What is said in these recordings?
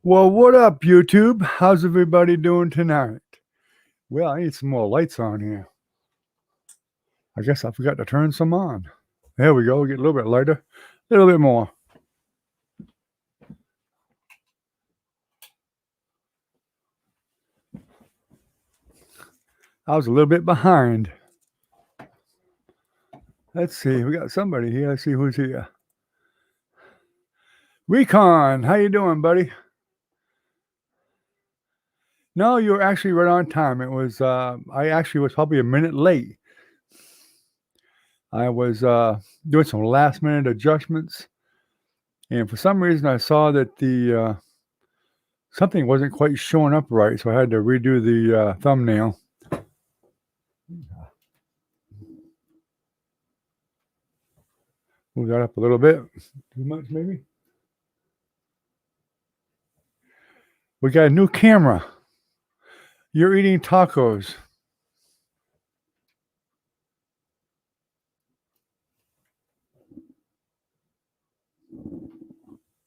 Well, what up, YouTube? How's everybody doing tonight? Well, I need some more lights on here. I guess I forgot to turn some on. There we go. Get a little bit lighter, a little bit more. I was a little bit behind. Let's see. We got somebody here. Let's see who's here. Recon, how you doing, buddy? No, you were actually right on time. It was. I actually was probably a minute late. I was doing some last-minute adjustments, and for some reason, I saw that the something wasn't quite showing up right, so I had to redo the thumbnail. Move that up a little bit. Too much, maybe? We got a new camera. You're eating tacos.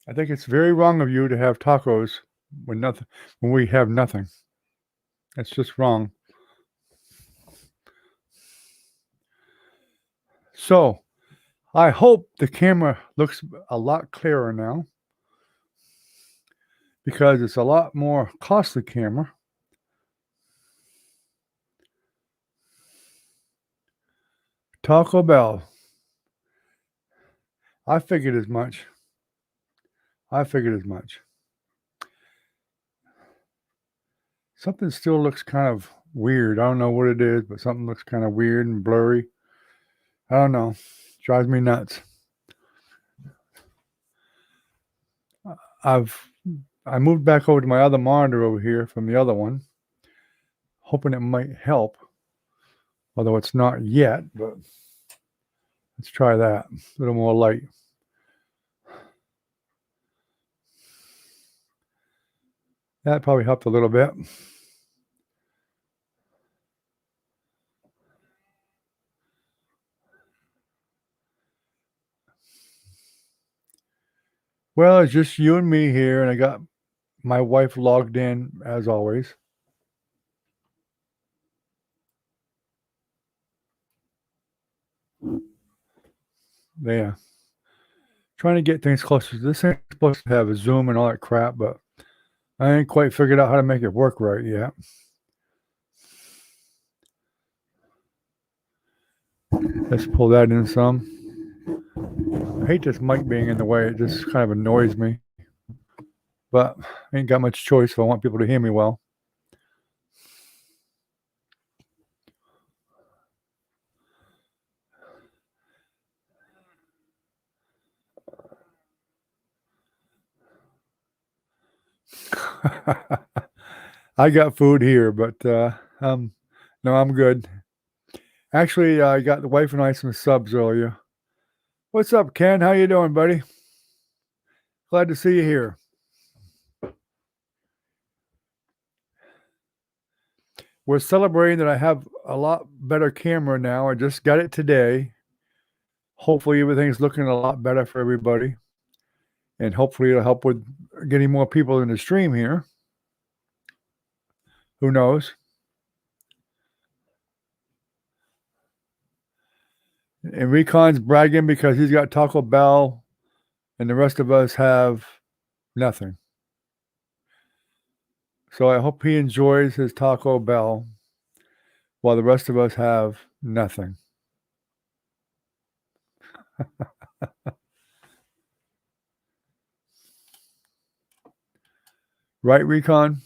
I think it's very wrong of you to have tacos when we have nothing. That's just wrong. So, I hope the camera looks a lot clearer now, because it's a lot more costly camera. Taco Bell. I figured as much. Something still looks kind of weird. I don't know what it is, but something looks kind of weird and blurry. I don't know. Drives me nuts. I moved back over to my other monitor over here from the other one, hoping it might help, although it's not yet, but let's try that. A little more light. That probably helped a little bit. Well, it's just you and me here, and I got my wife logged in as always. Yeah. Trying to get things closer. This ain't supposed to have a zoom and all that crap, but I ain't quite figured out how to make it work right yet. Let's pull that in some. I hate this mic being in the way. It just kind of annoys me. But I ain't got much choice if I want people to hear me well. I got food here, but no, I'm good. Actually, I got the wife and I some subs earlier. What's up, Ken? How you doing, buddy? Glad to see you here. We're celebrating that I have a lot better camera now. I just got it today. Hopefully everything's looking a lot better for everybody. And hopefully it'll help with getting more people in the stream here. Who knows? And Recon's bragging because he's got Taco Bell and the rest of us have nothing. So I hope he enjoys his Taco Bell while the rest of us have nothing. Right, Recon?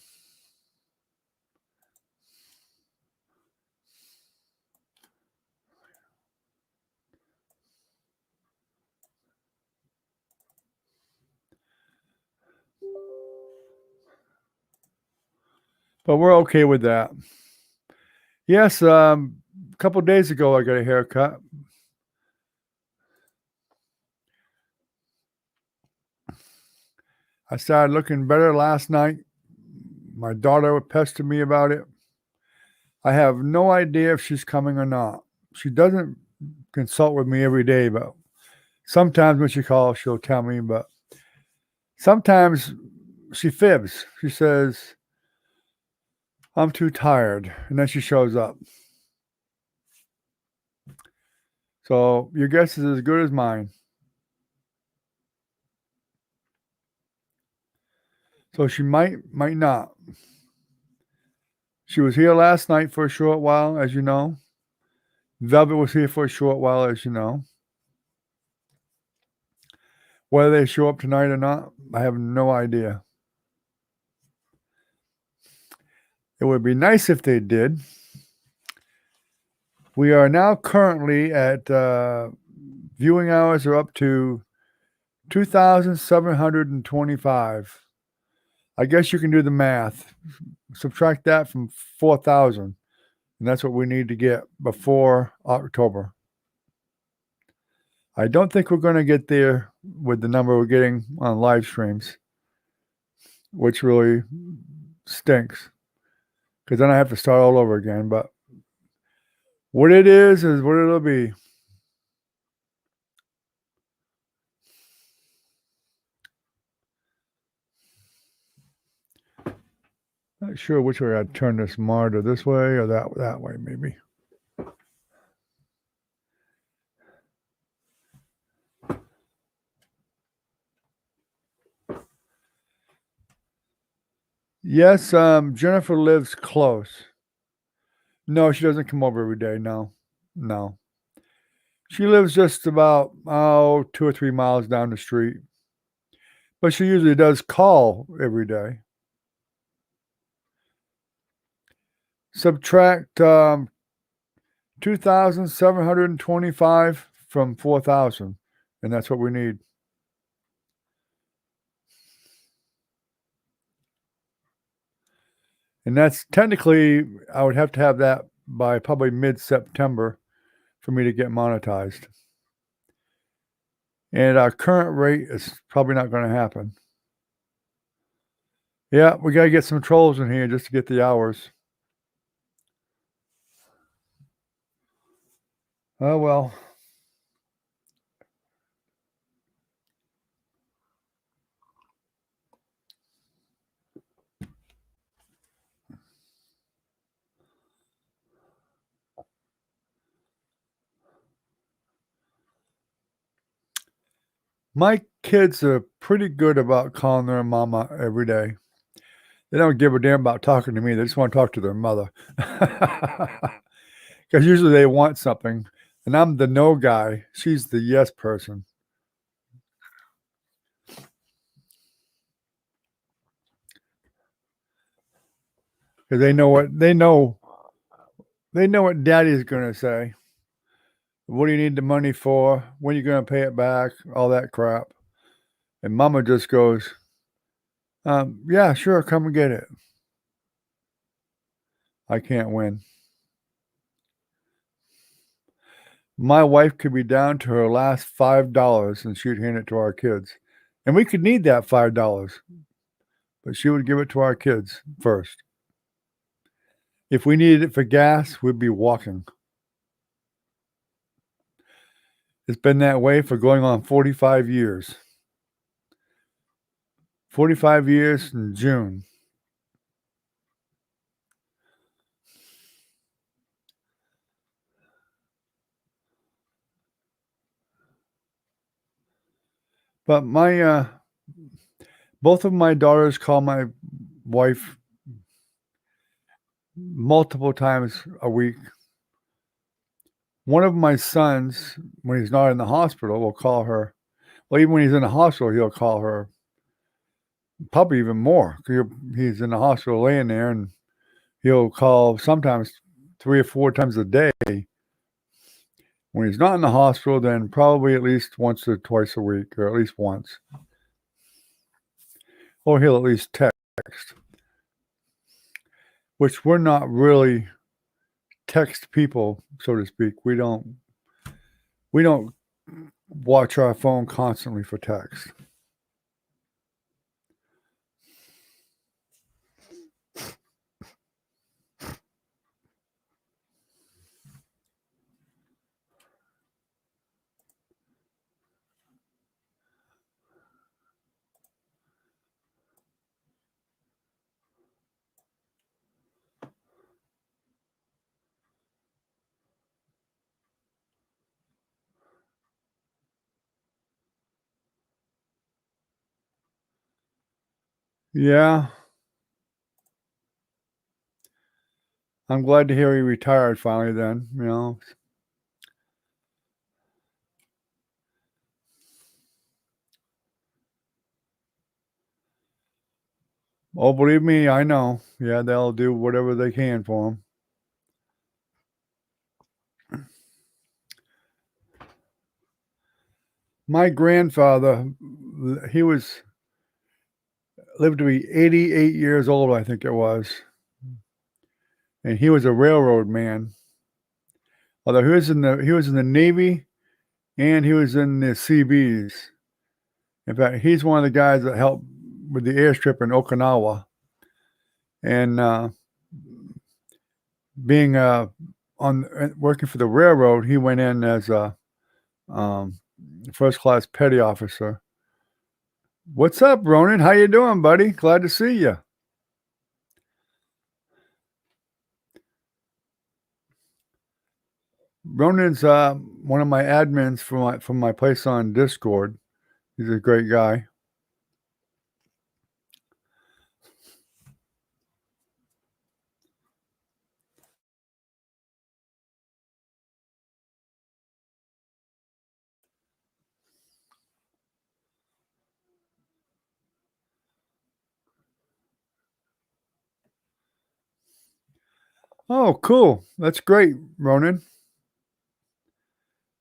But we're okay with that. Yes, a couple of days ago I got a haircut. I started looking better last night. My daughter pestered me about it. I have no idea if she's coming or not. She doesn't consult with me every day, but sometimes when she calls, she'll tell me. But sometimes she fibs. She says, I'm too tired. And then she shows up. So your guess is as good as mine. So she might not. She was here last night for a short while, as you know. Velvet was here for a short while, as you know. Whether they show up tonight or not, I have no idea. It would be nice if they did. We are now currently at viewing hours are up to 2,725. I guess you can do the math. Subtract that from 4,000, and that's what we need to get before October. I don't think we're going to get there with the number we're getting on live streams, which really stinks because then I have to start all over again. But what it is what it'll be. Not sure which way I'd turn this monitor, this way or that way, maybe. Yes, Jennifer lives close. No, she doesn't come over every day. No. She lives just about 2 or 3 miles down the street. But she usually does call every day. Subtract 2,725 from 4,000, and that's what we need. And that's technically, I would have to have that by probably mid-September for me to get monetized. And our current rate is probably not going to happen. Yeah, we got to get some trolls in here just to get the hours. Oh, well. My kids are pretty good about calling their mama every day. They don't give a damn about talking to me. They just want to talk to their mother. Because usually they want something, and I'm the no guy. She's the yes person. Because they know what daddy's gonna say. What do you need the money for? When are you gonna pay it back? All that crap. And mama just goes, yeah, sure, come and get it. I can't win. My wife could be down to her last $5 and she'd hand it to our kids. And we could need that $5, but she would give it to our kids first. If we needed it for gas, we'd be walking. It's been that way for going on 45 years. 45 years in June. But both of my daughters call my wife multiple times a week. One of my sons, when he's not in the hospital, will call her. Well, even when he's in the hospital, he'll call her probably even more. He's in the hospital laying there, and he'll call sometimes 3 or 4 times a day. When he's not in the hospital, then probably at least once or twice a week, or at least once. Or he'll at least text, which we're not really text people, so to speak. We don't watch our phone constantly for text. Yeah. I'm glad to hear he retired finally then, you know? Oh, believe me, I know. Yeah, they'll do whatever they can for him. My grandfather, he was lived to be 88 years old, I think it was, and he was a railroad man. Although he was in the Navy and he was in the Seabees. In fact, he's one of the guys that helped with the airstrip in Okinawa. And being on working for the railroad, he went in as a um, first class petty officer. What's up, Ronan? How you doing, buddy? Glad to see you. Ronan's one of my admins from my place on Discord. He's a great guy. Oh, cool. That's great, Ronan.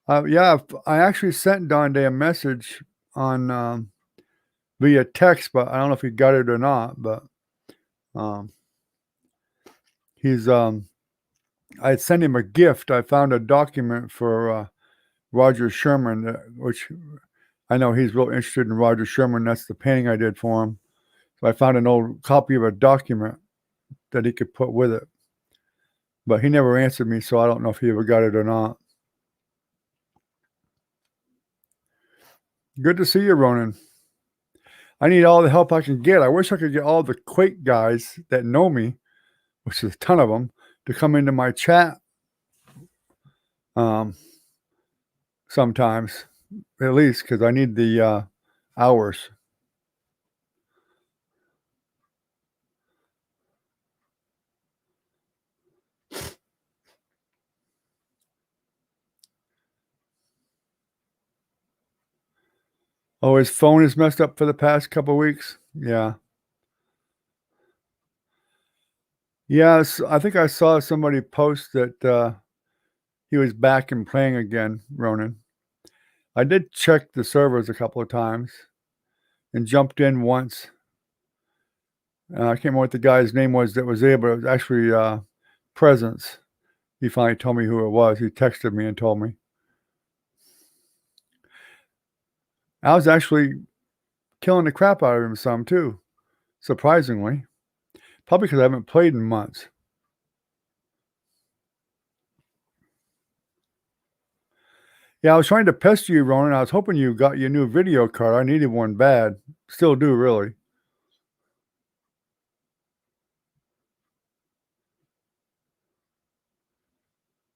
Yeah, I actually sent Donde a message on via text, but I don't know if he got it or not. But um, he's I sent him a gift. I found a document for Roger Sherman, which I know he's real interested in Roger Sherman. That's the painting I did for him. So I found an old copy of a document that he could put with it. But he never answered me, so I don't know if he ever got it or not. Good to see you, Ronan. I need all the help I can get. I wish I could get all the Quake guys that know me, which is a ton of them, to come into my chat um, sometimes, at least, because I need the hours. Oh, his phone is messed up for the past couple weeks. Yeah. Yes, I think I saw somebody post that he was back and playing again, Ronan. I did check the servers a couple of times and jumped in once. I can't remember what the guy's name was that was there, but it was actually Presence. He finally told me who it was. He texted me and told me. I was actually killing the crap out of him some too, surprisingly. Probably because I haven't played in months. Yeah, I was trying to pester you, Ronan. I was hoping you got your new video card. I needed one bad. Still do, really.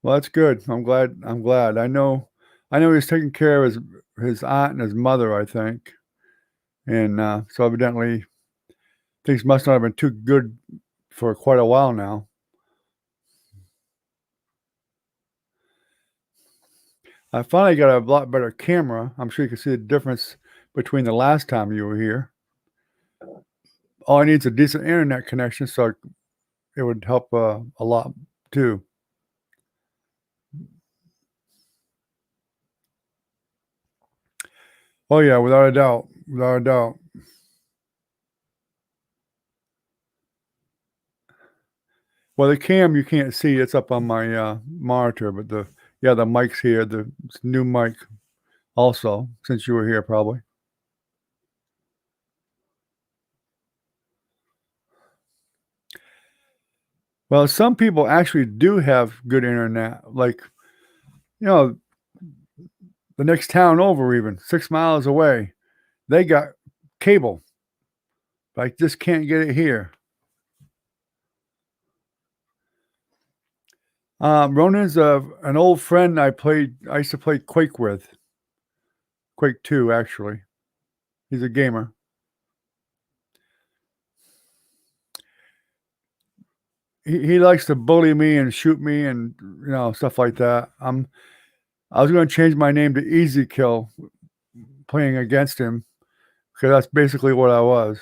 Well, that's good. I'm glad. I know he's taking care of his aunt and his mother, I think. And so evidently things must not have been too good for quite a while now. I finally got a lot better camera. I'm sure you can see the difference between the last time you were here. All I need is a decent internet connection, so it would help a lot too. Oh yeah, without a doubt, without a doubt. Well, the cam you can't see; it's up on my monitor. But the mic's here. The new mic also, since you were here, probably. Well, some people actually do have good internet. Like, you know, the next town over, even 6 miles away, they got cable. But I just can't get it here. Ronan's an old friend I used to play Quake with. Quake 2, actually. He's a gamer. he likes to bully me and shoot me and, stuff like that. I was gonna change my name to Easy Kill playing against him because that's basically what I was.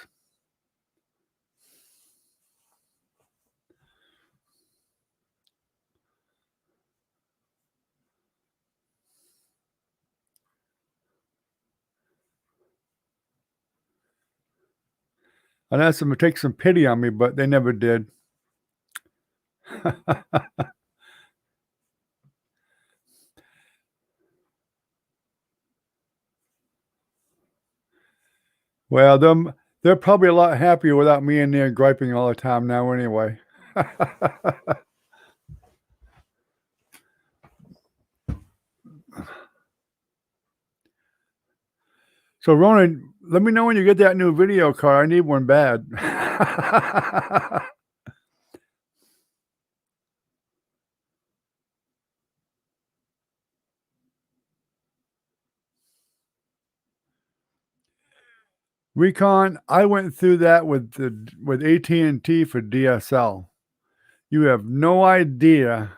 I asked them to take some pity on me, but they never did. Well, they're probably a lot happier without me in there griping all the time now anyway. So, Ronan, let me know when you get that new video card. I need one bad. Recon, I went through that with AT&T for DSL. You have no idea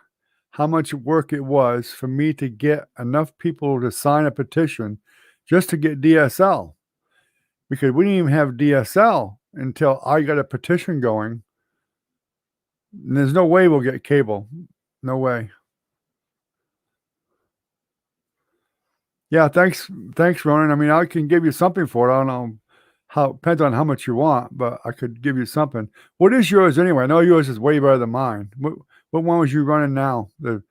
how much work it was for me to get enough people to sign a petition just to get DSL, because we didn't even have DSL until I got a petition going. And there's no way we'll get cable. No way. Yeah, thanks, Ronan. I mean, I can give you something for it. I don't know depends on how much you want, but I could give you something. What is yours anyway? I know yours is way better than mine. What one was you running now? Wasn't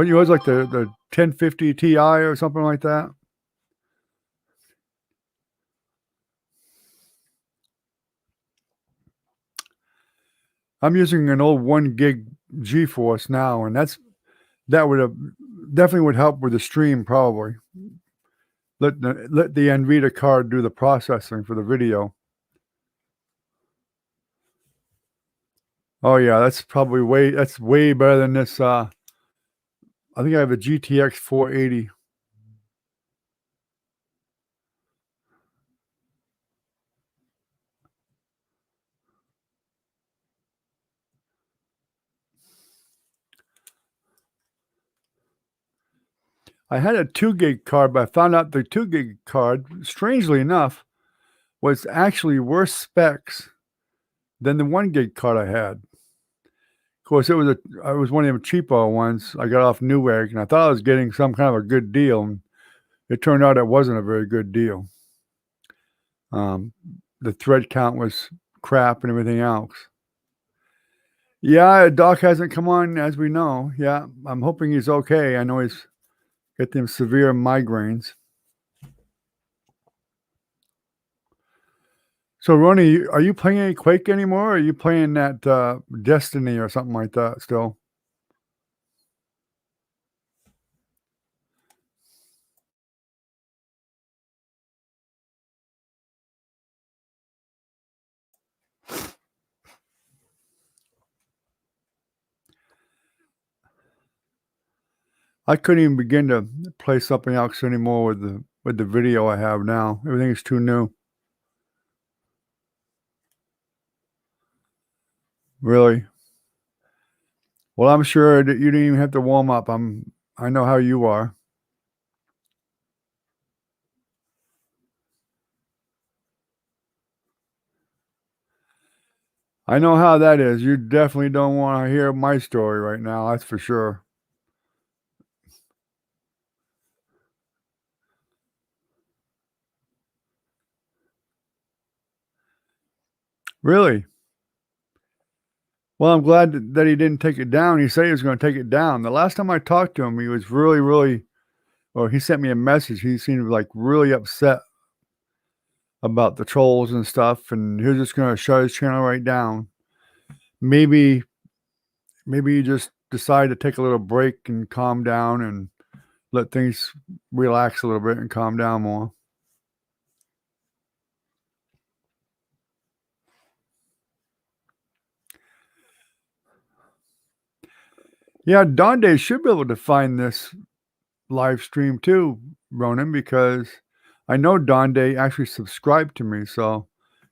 yours like the 1050 Ti or something like that? I'm using an old 1 gig GeForce now, and that would have definitely would help with the stream probably. Let the NVIDIA card do the processing for the video. Oh yeah, that's way better than this. I think I have a GTX 480. I had a 2 gig card, but I found out the 2 gig card, strangely enough, was actually worse specs than the 1 gig card I had. Of course, it was one of them cheapo ones I got off Newegg, and I thought I was getting some kind of a good deal, and it turned out it wasn't a very good deal. The thread count was crap and everything else. Yeah, Doc hasn't come on, as we know. Yeah, I'm hoping he's okay. I know he's got them severe migraines. So, Ronnie, are you playing any Quake anymore, or are you playing that Destiny or something like that still? I couldn't even begin to play something else anymore with the video I have now. Everything is too new. Really. Well, I'm sure that you didn't even have to warm up. I know how you are. I know how that is. You definitely don't want to hear my story right now, that's for sure. Really? Well, I'm glad that he didn't take it down. He said he was going to take it down. The last time I talked to him, he was really, really, or he sent me a message. He seemed like really upset about the trolls and stuff, and he was just going to shut his channel right down. Maybe you just decide to take a little break and calm down and let things relax a little bit and calm down more. Yeah, Donde should be able to find this live stream too, Ronan, because I know Donde actually subscribed to me, so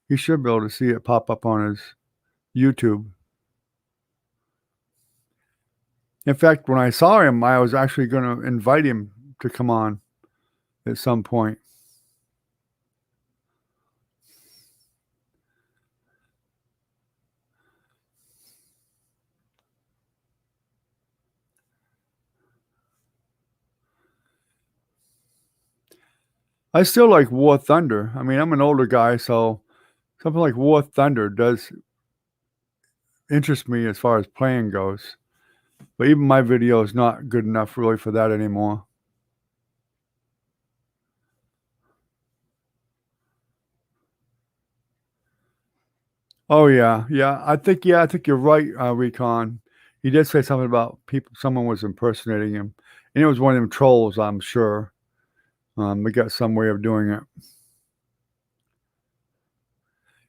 he should be able to see it pop up on his YouTube. In fact, when I saw him, I was actually going to invite him to come on at some point. I still like War Thunder. I mean, I'm an older guy, so something like War Thunder does interest me as far as playing goes. But even my video is not good enough really for that anymore. Oh yeah. I think you're right, Recon. He did say something about someone was impersonating him, and it was one of them trolls, I'm sure. They got some way of doing it,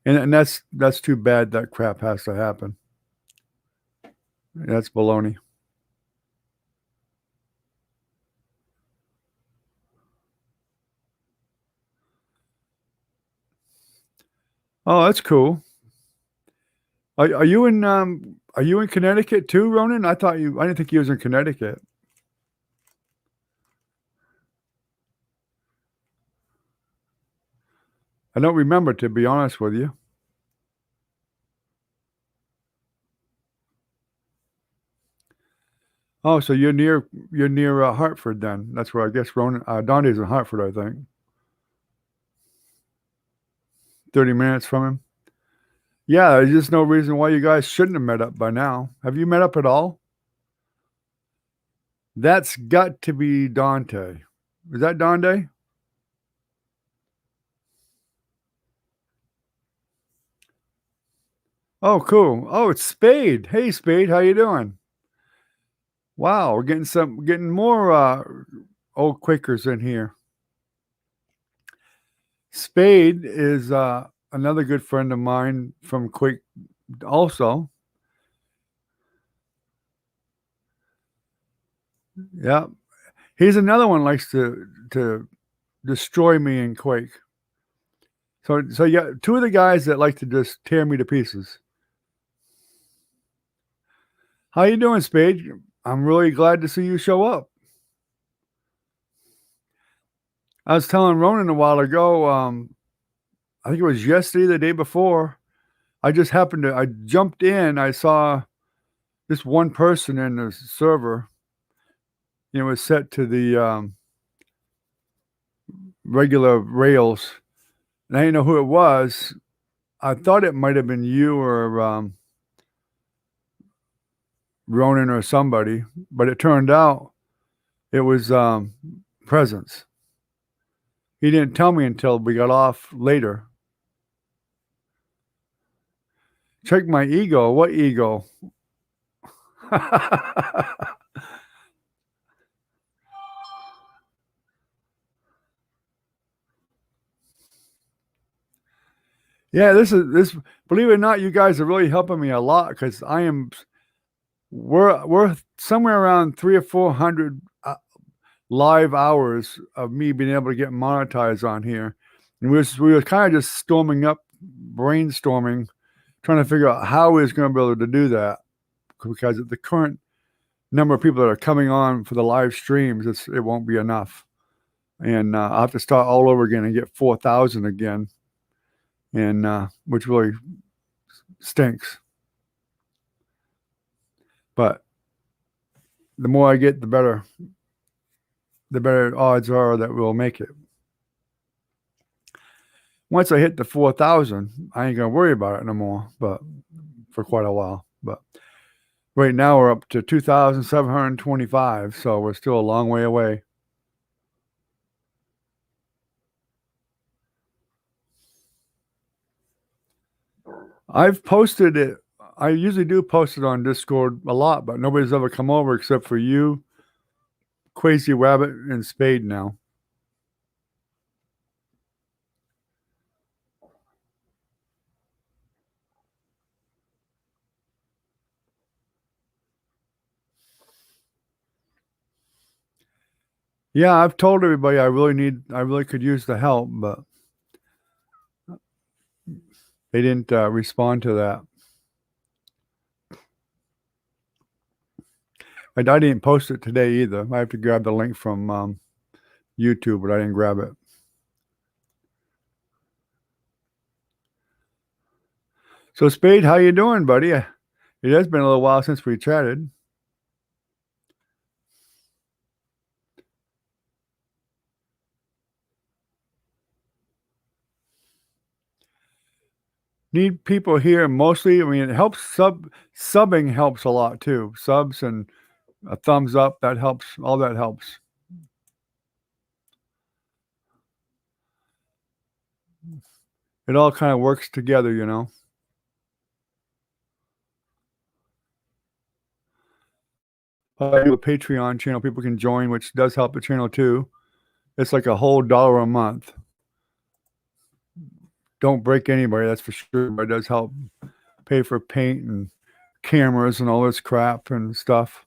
and that's too bad. That crap has to happen. That's baloney. Oh, that's cool. Are you in Connecticut too, Ronan? I didn't think you was in Connecticut. I don't remember, to be honest with you. Oh, so you're near Hartford then. That's where I guess Ronan Donnie's in Hartford, I think. 30 minutes from him. Yeah, there's just no reason why you guys shouldn't have met up by now. Have you met up at all? That's got to be Dante. Is that Dante? Oh, cool. Oh, it's Spade. Hey, Spade, how you doing? Wow, we're getting more old Quakers in here. Spade is another good friend of mine from Quake also. Yeah. He's another one likes to destroy me in Quake. So you got two of the guys that like to just tear me to pieces. How you doing, Spade? I'm really glad to see you show up. I was telling Ronan a while ago, I think it was yesterday, the day before. I jumped in, I saw this one person in the server, it was set to the regular rails, and I didn't know who it was. I thought it might have been you or Ronan or somebody, but it turned out it was Presence. He didn't tell me until we got off later. Check my ego. What ego? Yeah, this. Believe it or not, you guys are really helping me a lot because I am. We're somewhere around 300 or 400 live hours of me being able to get monetized on here, and we were kind of just storming up, brainstorming, trying to figure out how we was going to be able to do that because the current number of people that are coming on for the live streams, it won't be enough, and I'll have to start all over again and get 4,000 again, and which really stinks. But the more I get, the better. The better odds are that we'll make it. Once I hit the 4,000, I ain't gonna worry about it no more. But for quite a while. But right now we're up to 2,725, so we're still a long way away. I've posted it. I usually do post it on Discord a lot, but nobody's ever come over except for you, Crazy Rabbit, and Spade now. Yeah, I've told everybody I really could use the help, but they didn't respond to that. I didn't post it today either. I have to grab the link from YouTube, but I didn't grab it. So Spade, how you doing, buddy? It has been a little while since we chatted. Need people here mostly. I mean, it helps. Subbing helps a lot too. Subs and a thumbs up, that helps. All that helps. It all kind of works together, you know. I do a Patreon channel people can join, which does help the channel too. It's like a whole $1 a month. Don't break anybody, that's for sure, but it does help pay for paint and cameras and all this crap and stuff.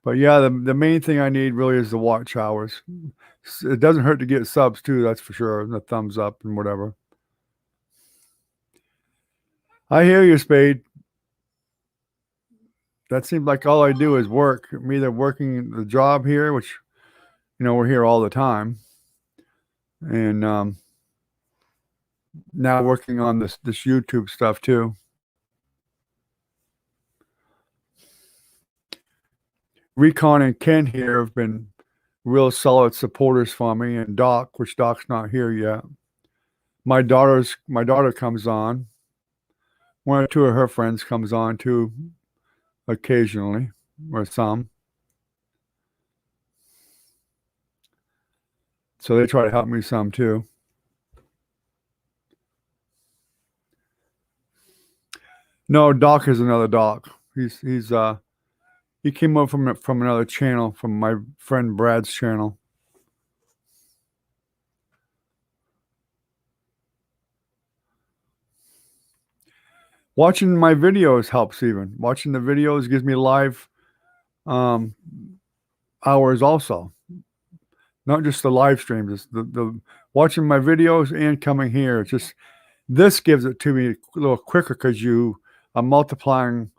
But yeah, the main thing I need really is the watch hours. It doesn't hurt to get subs too, that's for sure, and the thumbs up and whatever. I hear you, Spade. That seems like all I do is work. I'm either working the job here, which, you know, we're here all the time, and now working on this YouTube stuff too. Recon and Ken here have been real solid supporters for me, and Doc, which Doc's not here yet. My daughter comes on. One or two of her friends comes on too, occasionally, or some. So they try to help me some too. No, Doc is another Doc. He came up from another channel, from my friend Brad's channel. Watching my videos helps even. Watching the videos gives me live hours also. Not just the live streams, it's the watching my videos and coming here. It's just, this gives it to me a little quicker because you are multiplying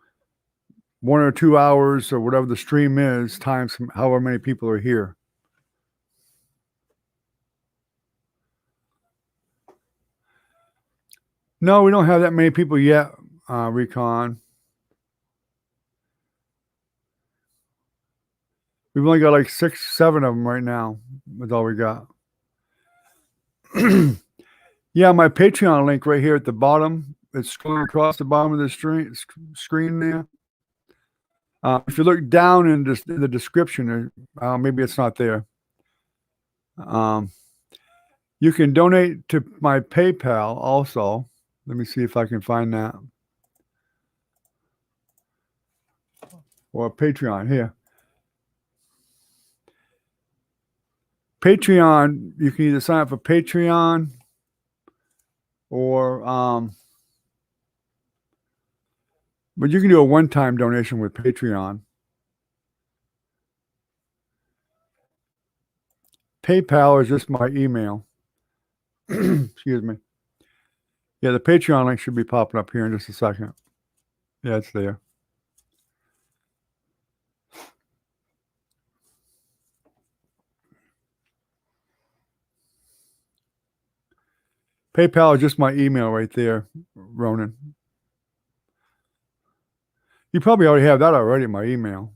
1 or 2 hours or whatever the stream is times however many people are here. No, we don't have that many people yet, Recon. We've only got like 6, 7 of them right now. That's all we got. Yeah, my Patreon link right here at the bottom. It's scrolling across the bottom of the screen there. If you look down in the description, maybe it's not there. You can donate to my PayPal also. Let me see if I can find that. Or Patreon here. Patreon, you can either sign up for Patreon or but you can do a one-time donation with Patreon. PayPal is just my email. Excuse me. Yeah, the Patreon link should be popping up here in just a second. Yeah, it's there. PayPal is just my email right there, Ronan. You probably already have that already, my email.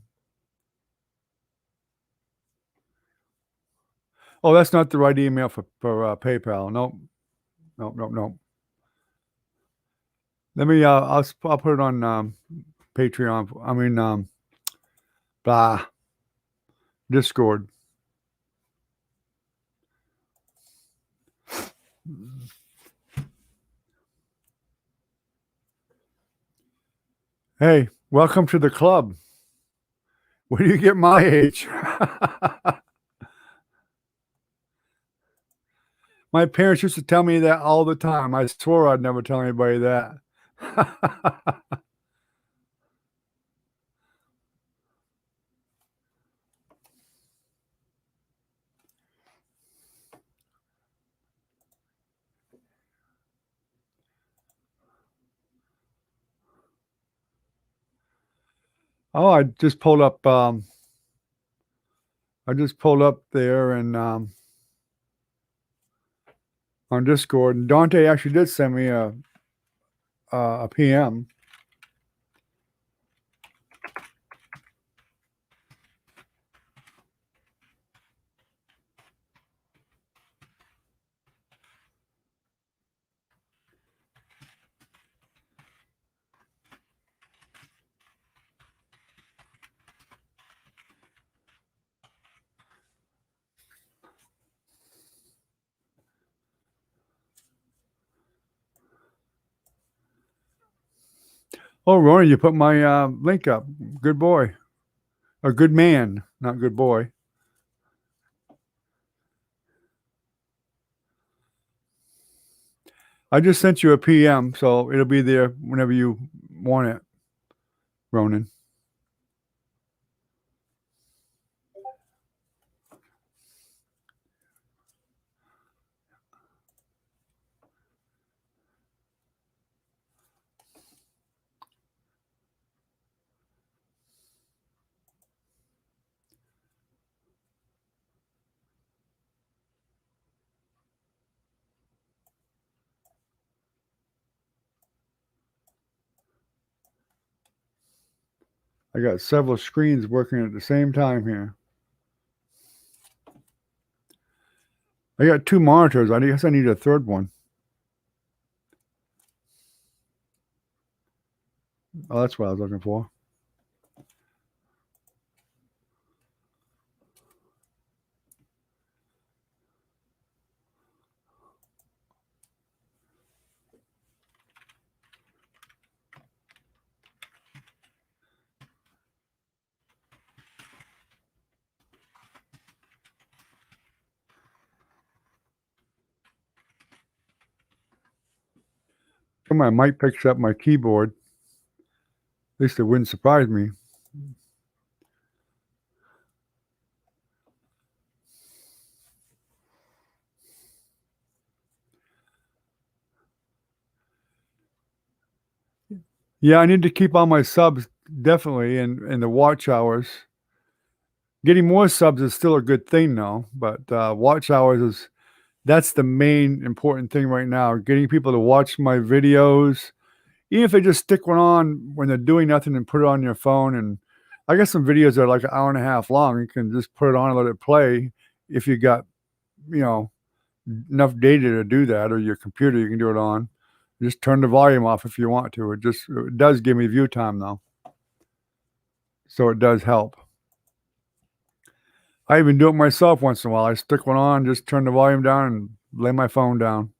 Oh, that's not the right email for PayPal. Nope. Nope. Let me, I'll put it on Patreon. I mean, Discord. Hey, welcome to the club. Where do you get my age? My parents used to tell me that all the time. I swore I'd never tell anybody that. Oh, I just pulled up there and on Discord, and Dante actually did send me a PM. Oh, Ronan, you put my link up. Good boy. A good man, not good boy. I just sent you a PM, so it'll be there whenever you want it, Ronan. I got several screens working at the same time here. I got two monitors. I guess I need a third one. Oh, that's what I was looking for. My mic picks up my keyboard. At least it wouldn't surprise me. Yeah, I need to keep all my subs definitely and the watch hours. Getting more subs is still a good thing though, but watch hours is that's the main important thing right now. Getting people to watch my videos, even if they just stick one on when they're doing nothing and put it on your phone. And I got some videos that are like an hour and a half long. You can just put it on and let it play if you got, you know, enough data to do that, or your computer you can do it on. Just turn the volume off if you want to. It does give me view time though, so it does help. I even do it myself once in a while. I stick one on, just turn the volume down, and lay my phone down.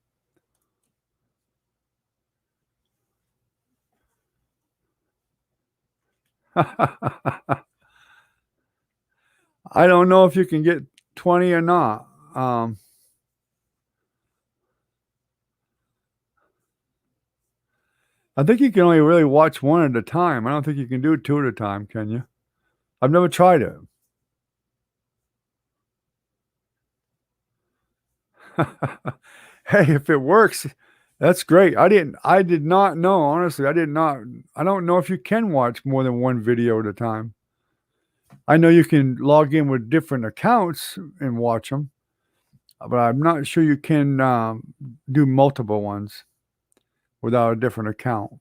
I don't know if you can get 20 or not. I think you can only really watch one at a time. I don't think you can do two at a time, can you? I've never tried it. Hey, if it works, that's great. I did not know, honestly. I don't know if you can watch more than one video at a time. I know you can log in with different accounts and watch them, but I'm not sure you can do multiple ones without a different account.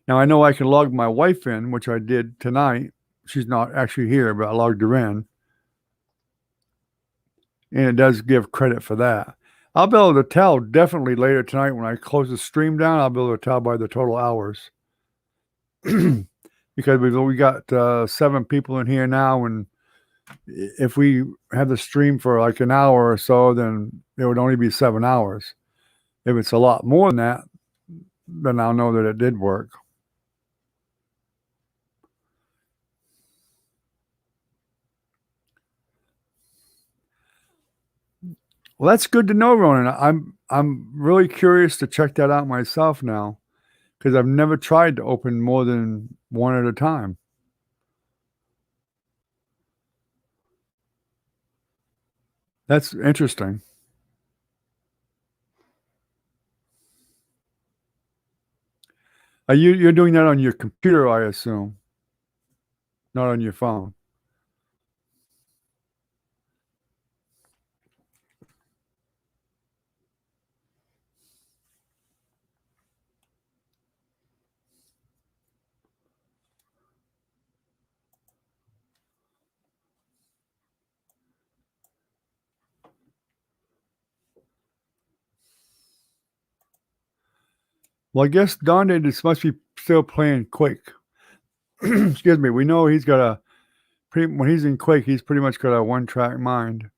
Now I know I can log my wife in, which I did tonight. She's not actually here, but I logged her in, and it does give credit for that. I'll be able to tell definitely later tonight when I close the stream down. I'll be able to tell by the total hours because we got 7 people in here now, and if we have the stream for like an hour or so, then it would only be 7 hours. If it's a lot more than that, then I'll know that it did work. Well, that's good to know, Ronan. I'm really curious to check that out myself now because I've never tried to open more than one at a time. That's interesting. You're doing that on your computer, I assume, not on your phone. Well, I guess Donde just must be still playing Quake. Excuse me. We know he's got a pretty when he's in Quake, he's pretty much got a one-track mind.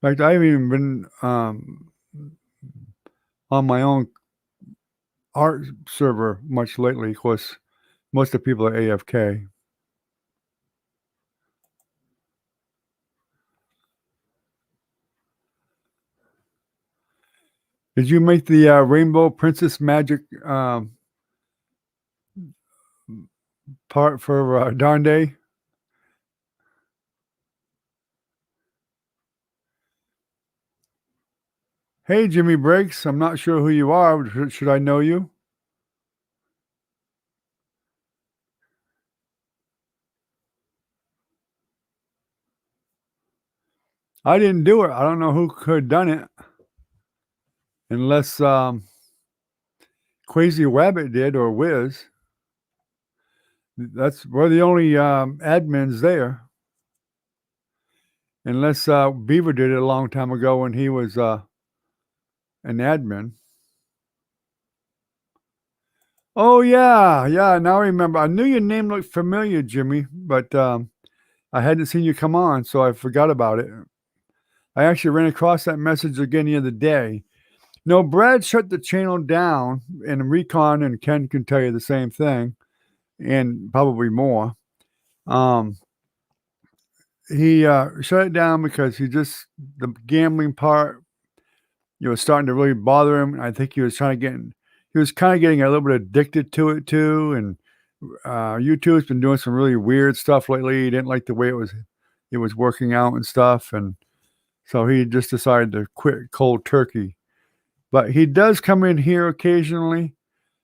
In fact, I haven't even been on my own art server much lately. Of course, most of the people are AFK. Did you make the Rainbow Princess Magic part for Donde? Hey, Jimmy Briggs. I'm not sure who you are. Should I know you? I didn't do it. I don't know who could have done it unless Crazy Rabbit did or Wiz. We're the only admins there. Unless Beaver did it a long time ago when he was an admin. Oh yeah, yeah. Now I remember. I knew your name looked familiar, Jimmy, but I hadn't seen you come on, so I forgot about it. I actually ran across that message again the other day. No, Brad shut the channel down, and Recon and Ken can tell you the same thing, and probably more. He shut it down because the gambling part, was starting to really bother him. I think he was kind of getting a little bit addicted to it too. And YouTube's been doing some really weird stuff lately. He didn't like the way it was working out and stuff, and so he just decided to quit cold turkey. But he does come in here occasionally.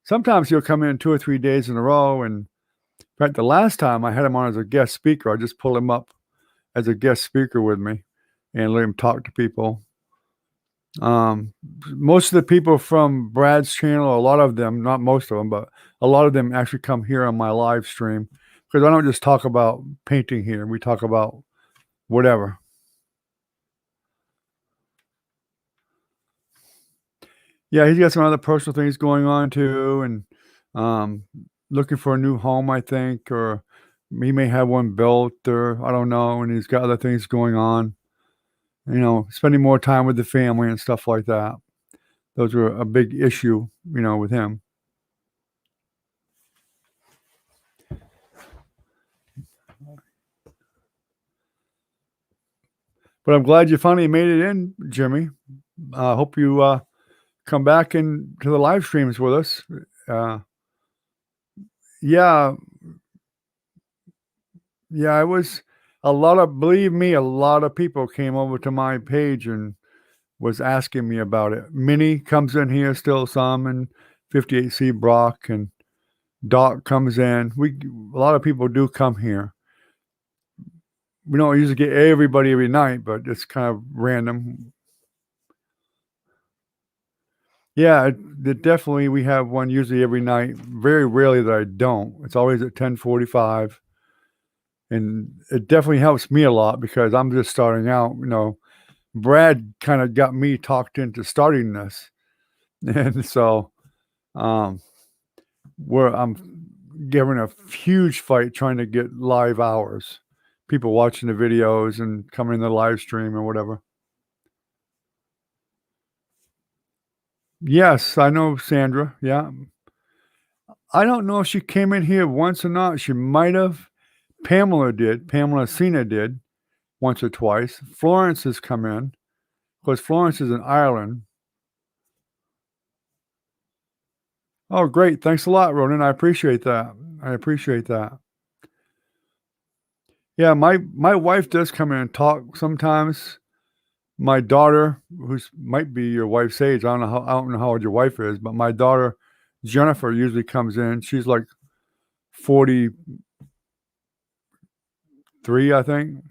Sometimes he'll come in 2 or 3 days in a row. And in fact, the last time I had him on as a guest speaker, I just pulled him up as a guest speaker with me and let him talk to people. Most of the people from Brad's channel, a lot of them, not most of them, but a lot of them actually come here on my live stream because I don't just talk about painting here. We talk about whatever. Yeah, he's got some other personal things going on too, and looking for a new home, I think, or he may have one built, or I don't know. And he's got other things going on, spending more time with the family and stuff like that. Those were a big issue, with him. But I'm glad you finally made it in, Jimmy. I hope you come back to the live streams with us. Yeah, yeah, it was believe me, a lot of people came over to my page and was asking me about it. Minnie comes in here still some, and 58C Brock and Doc comes in. A lot of people do come here. We don't usually get everybody every night, but it's kind of random. Yeah, definitely we have one usually every night. Very rarely that I don't. It's always at 10:45. And it definitely helps me a lot because I'm just starting out, Brad kind of got me talked into starting this. And so I'm giving a huge fight trying to get live hours. People watching the videos and coming in the live stream or whatever. Yes, I know Sandra, yeah. I don't know if she came in here once or not, she might have. Pamela Cena did once or twice. Florence has come in. Of course, Florence is in Ireland. Oh, great, thanks a lot, Ronan, I appreciate that. I appreciate that. Yeah, my wife does come in and talk sometimes. My daughter, who's might be your wife's age, I don't know how old your wife is, but my daughter, Jennifer, usually comes in. She's like 43, I think.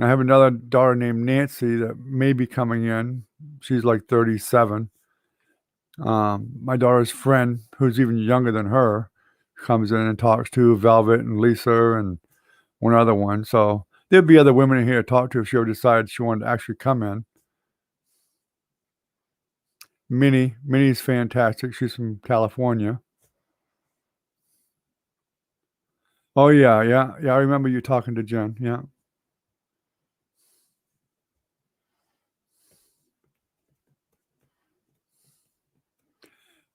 I have another daughter named Nancy that may be coming in. She's like 37. My daughter's friend, who's even younger than her, comes in and talks to Velvet and Lisa and one other one. So there'd be other women in here to talk to if she ever decided she wanted to actually come in. Minnie's fantastic. She's from California. Oh yeah, yeah, yeah. I remember you talking to Jen. Yeah.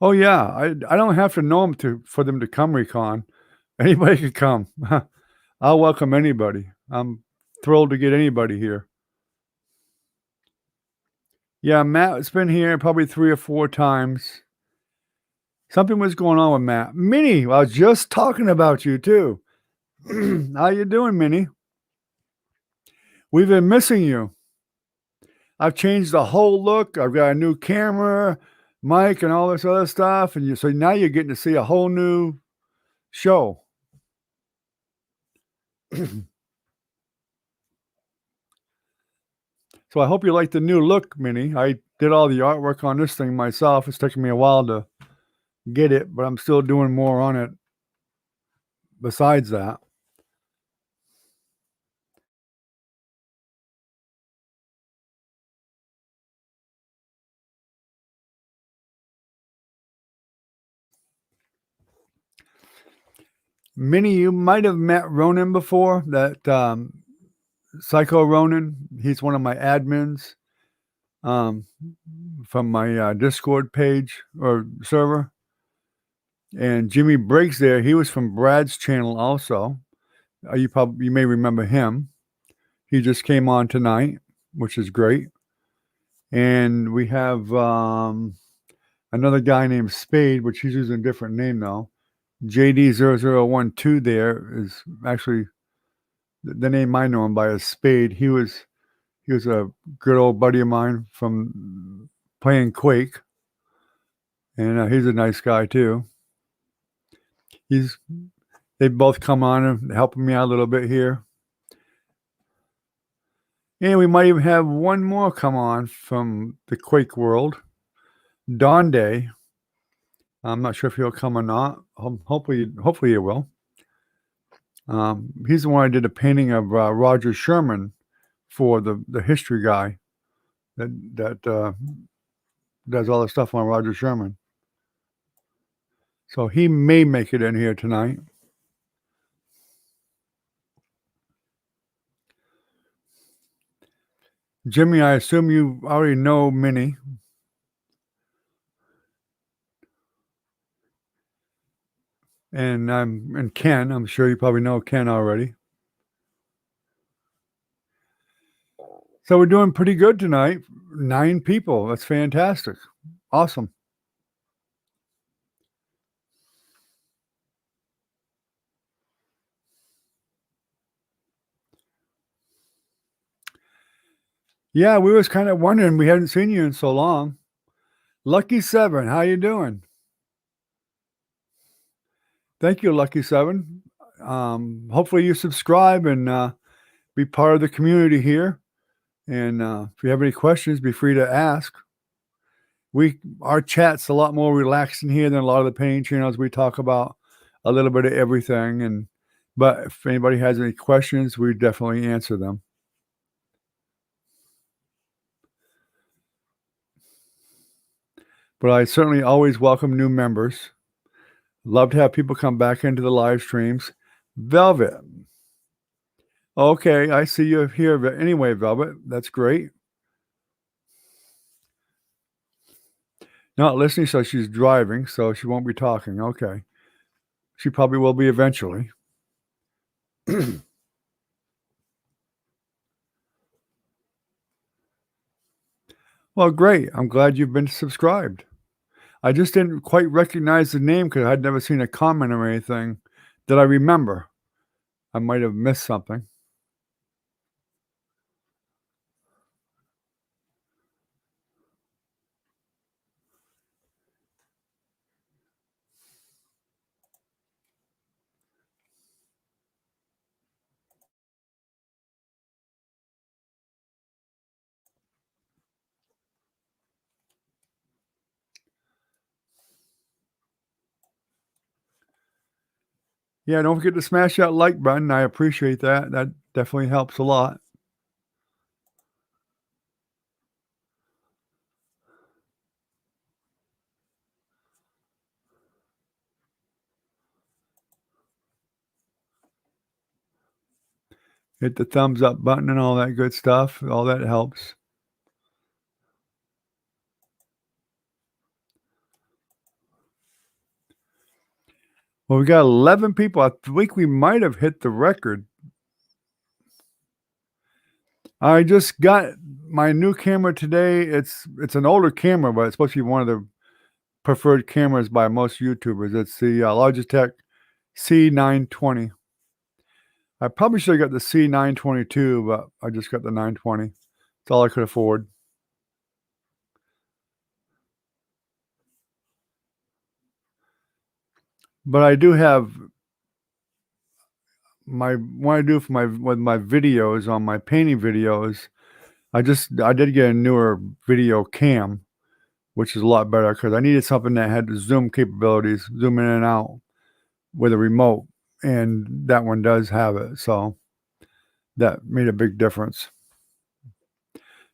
Oh yeah. I don't have to know them to for them to come recon. Anybody can come. I'll welcome anybody. I'm thrilled to get anybody here. Yeah, Matt's been here probably 3 or 4 times. Something was going on with Matt. Minnie, I was just talking about you too. How you doing, Minnie? We've been missing you. I've changed the whole look. I've got a new camera, mic, and all this other stuff. And so now you're getting to see a whole new show. So I hope you like the new look, Minnie. I did all the artwork on this thing myself. It's taken me a while to get it, but I'm still doing more on it besides that. Minnie, you might have met Ronan before, that Psycho Ronan. He's one of my admins um, from my Discord page or server. And Jimmy Briggs there, he was from Brad's channel also. You may remember him. He just came on tonight, which is great. And we have another guy named Spade, which he's using a different name now. JD0012 there is actually the name I know him by is Spade. He was a good old buddy of mine from playing Quake, and he's a nice guy too. They both come on and helping me out a little bit here. And we might even have one more come on from the Quake world, Dawn Day. I'm not sure if he'll come or not. Hopefully he will. He's the one I did a painting of Roger Sherman for the history guy that does all the stuff on Roger Sherman. So he may make it in here tonight. Jimmy, I assume you already know Minnie. And Ken, I'm sure you probably know Ken already. So we're doing pretty good tonight. 9 people. That's fantastic. Awesome. Yeah, we was kind of wondering. We hadn't seen you in so long. Lucky 7, how you doing? Thank you, Lucky 7. Hopefully you subscribe and be part of the community here. And if you have any questions, be free to ask. Our chat's a lot more relaxed in here than a lot of the painting channels. We talk about a little bit of everything, but if anybody has any questions, we definitely answer them. But I certainly always welcome new members. Love to have people come back into the live streams. Velvet. Okay, I see you here. Anyway, Velvet, that's great. Not listening, so she's driving, so she won't be talking, okay. She probably will be eventually. Well, great, I'm glad you've been subscribed. I just didn't quite recognize the name because I'd never seen a comment or anything that I remember. I might have missed something. Yeah, don't forget to smash that like button, I appreciate that, that definitely helps a lot. Hit the thumbs up button and all that good stuff, all that helps. Well, we got 11 people, I think we might have hit the record. I just got my new camera today, it's an older camera, but it's supposed to be one of the preferred cameras by most YouTubers. It's the, Logitech C920. I probably should have got the C922, but I just got the 920. It's all I could afford. But I do have my what I do for my with my videos on my painting videos, I did get a newer video cam, which is a lot better because I needed something that had the zoom capabilities, zoom in and out with a remote, and that one does have it, so that made a big difference.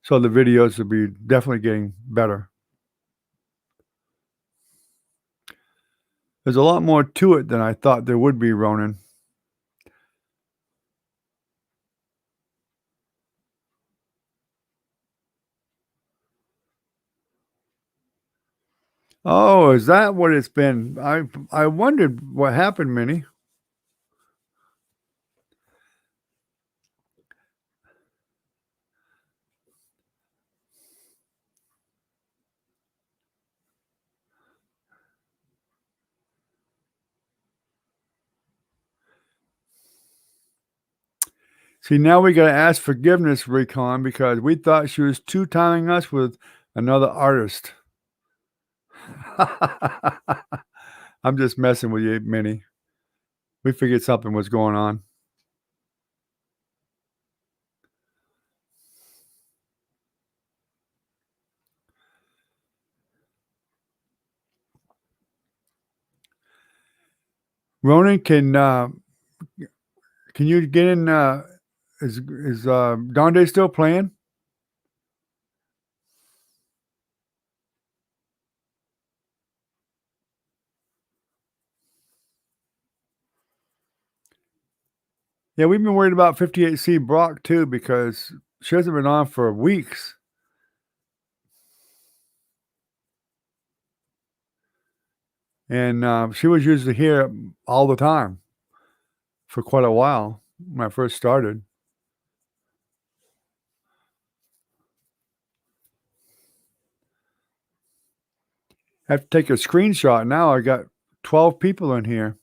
So the videos will be definitely getting better. There's a lot more to it than I thought there would be, Ronan. Oh, is that what it's been? I wondered what happened, Minnie. See, now we gotta ask forgiveness, Recon, because we thought she was two-timing us with another artist. I'm just messing with you, Minnie. We figured something was going on. Ronan, can you get in? Is Donde still playing? Yeah, we've been worried about 58C Brock too because she hasn't been on for weeks. And she was usually here all the time for quite a while when I first started. I have to take a screenshot now. I got 12 people in here.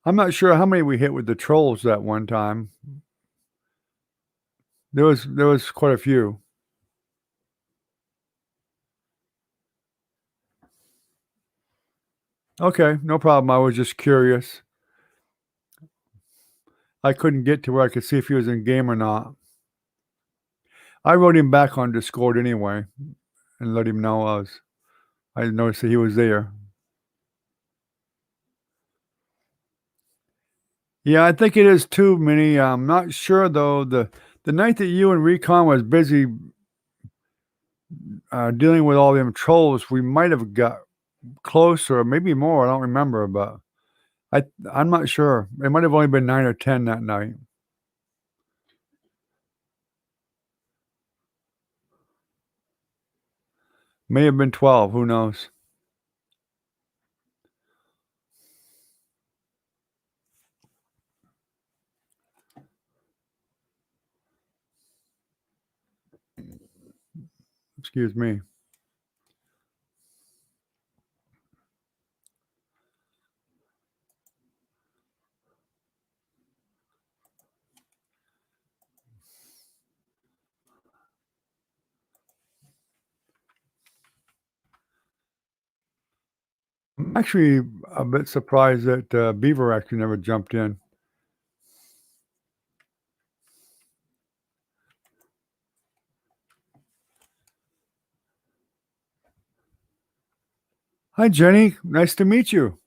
I'm not sure how many we hit with the trolls that one time. There was quite a few. Okay, no problem. I was just curious. I couldn't get to where I could see if he was in game or not. I wrote him back on Discord anyway and let him know I noticed that he was there. Yeah, I think it is too, Minnie. I'm not sure though. The night that you and Recon was busy dealing with all them trolls, we might have got close or maybe more. I don't remember, but I'm not sure. It might have only been 9 or 10 that night. May have been 12, who knows? Excuse me. I'm actually a bit surprised that, Beaver actually never jumped in. Hi, Jenny. Nice to meet you.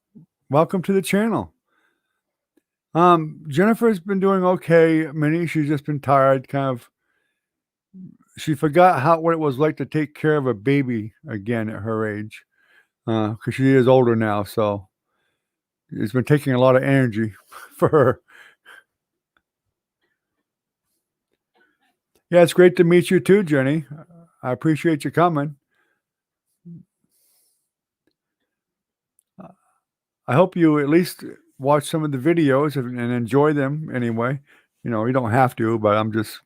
Welcome to the channel. Jennifer's been doing okay. Minnie, she's just been tired, kind of. She forgot what it was like to take care of a baby again at her age, because she is older now, so it's been taking a lot of energy for her. Yeah, it's great to meet you too, Jenny. I appreciate you coming. I hope you at least watch some of the videos and enjoy them anyway. You know, you don't have to, but I'm just,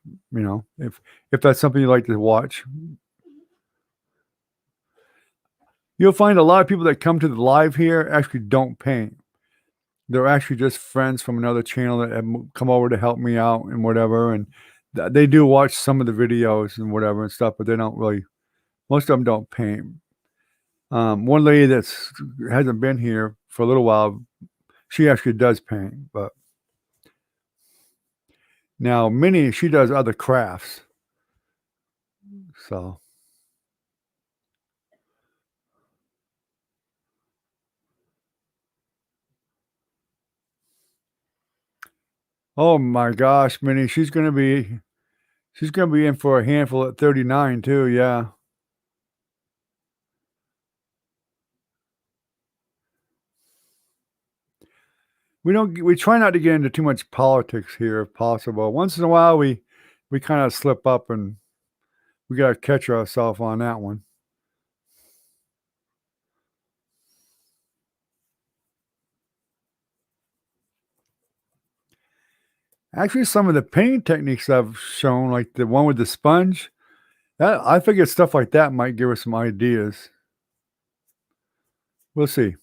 if that's something you like to watch. You'll find a lot of people that come to the live here actually don't paint. They're actually just friends from another channel that have come over to help me out and whatever, and they do watch some of the videos and whatever and stuff, but they don't really, most of them don't paint. One lady that's hasn't been here for a little while, she actually does paint, but now Minnie, she does other crafts. So oh my gosh, Minnie, she's gonna be in for a handful at 39 too, yeah. We try not to get into too much politics here if possible. Once in a while we kind of slip up and we gotta catch ourselves on that one. Actually, some of the painting techniques I've shown, like the one with the sponge, that I figured stuff like that might give us some ideas. We'll see.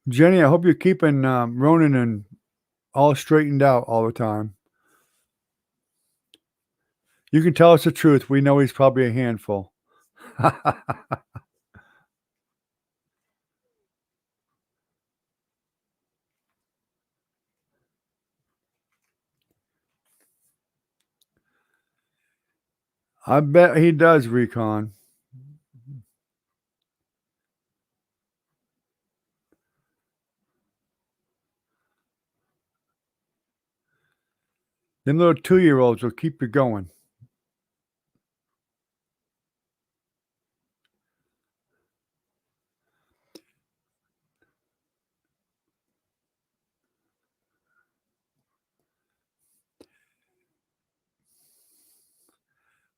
Jenny, I hope you're keeping Ronan and all straightened out all the time. You can tell us the truth. We know he's probably a handful. I bet he does, Recon. Them little 2-year-olds will keep you going.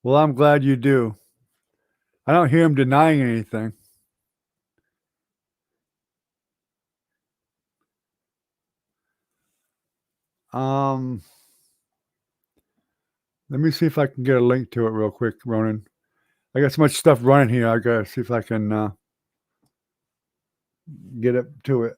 Well, I'm glad you do. I don't hear him denying anything. Um, Let me see if I can get a link to it real quick, Ronan. I got so much stuff running here. I gotta see if I can get up to it.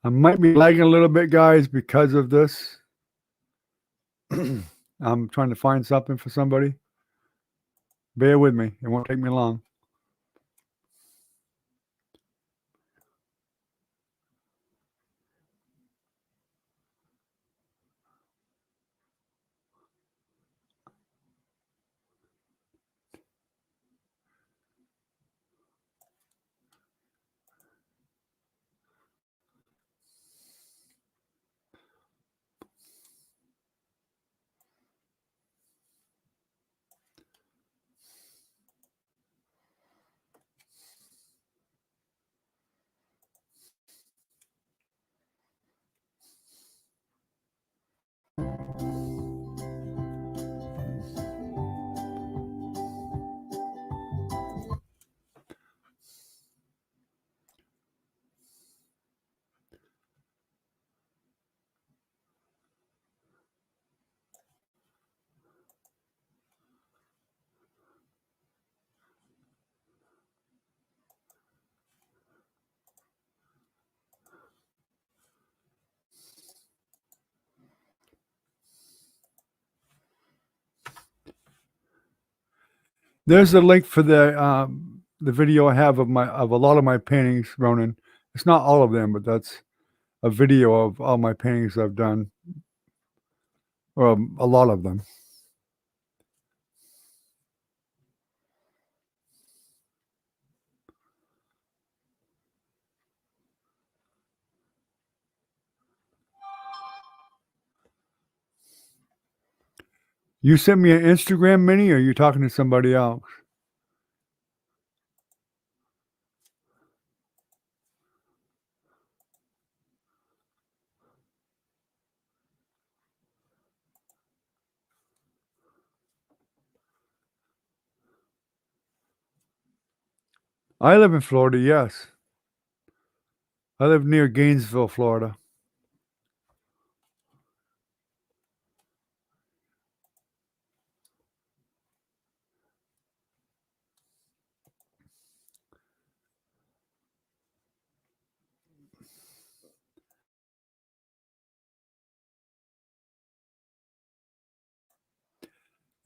I might be lagging a little bit, guys, because of this. I'm trying to find something for somebody. Bear with me. It won't take me long. There's a link for the video I have of a lot of my paintings, Ronan. It's not all of them, but that's a video of all my paintings I've done, or a lot of them. You sent me an Instagram mini, or you talking to somebody else? I live in Florida, yes. I live near Gainesville, Florida.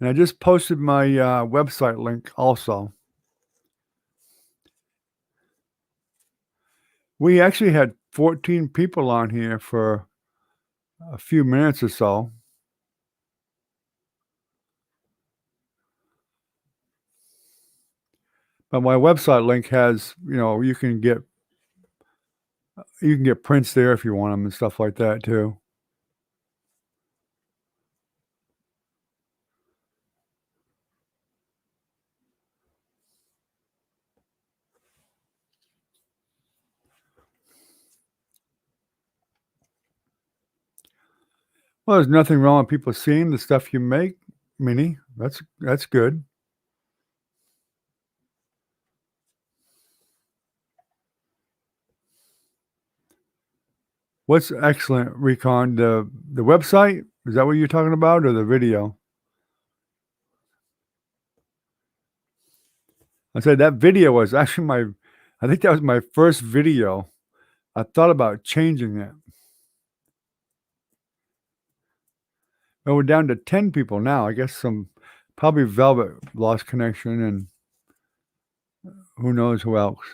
And I just posted my website link also. We actually had 14 people on here for a few minutes or so. But my website link has, you can get prints there if you want them and stuff like that too. Well, there's nothing wrong with people seeing the stuff you make, Minnie. That's good. What's excellent, Recon? The website? Is that what you're talking about, or the video? I said that video was actually I think that was my first video. I thought about changing it. Well, we're down to 10 people now. I guess probably Velvet lost connection, and who knows who else.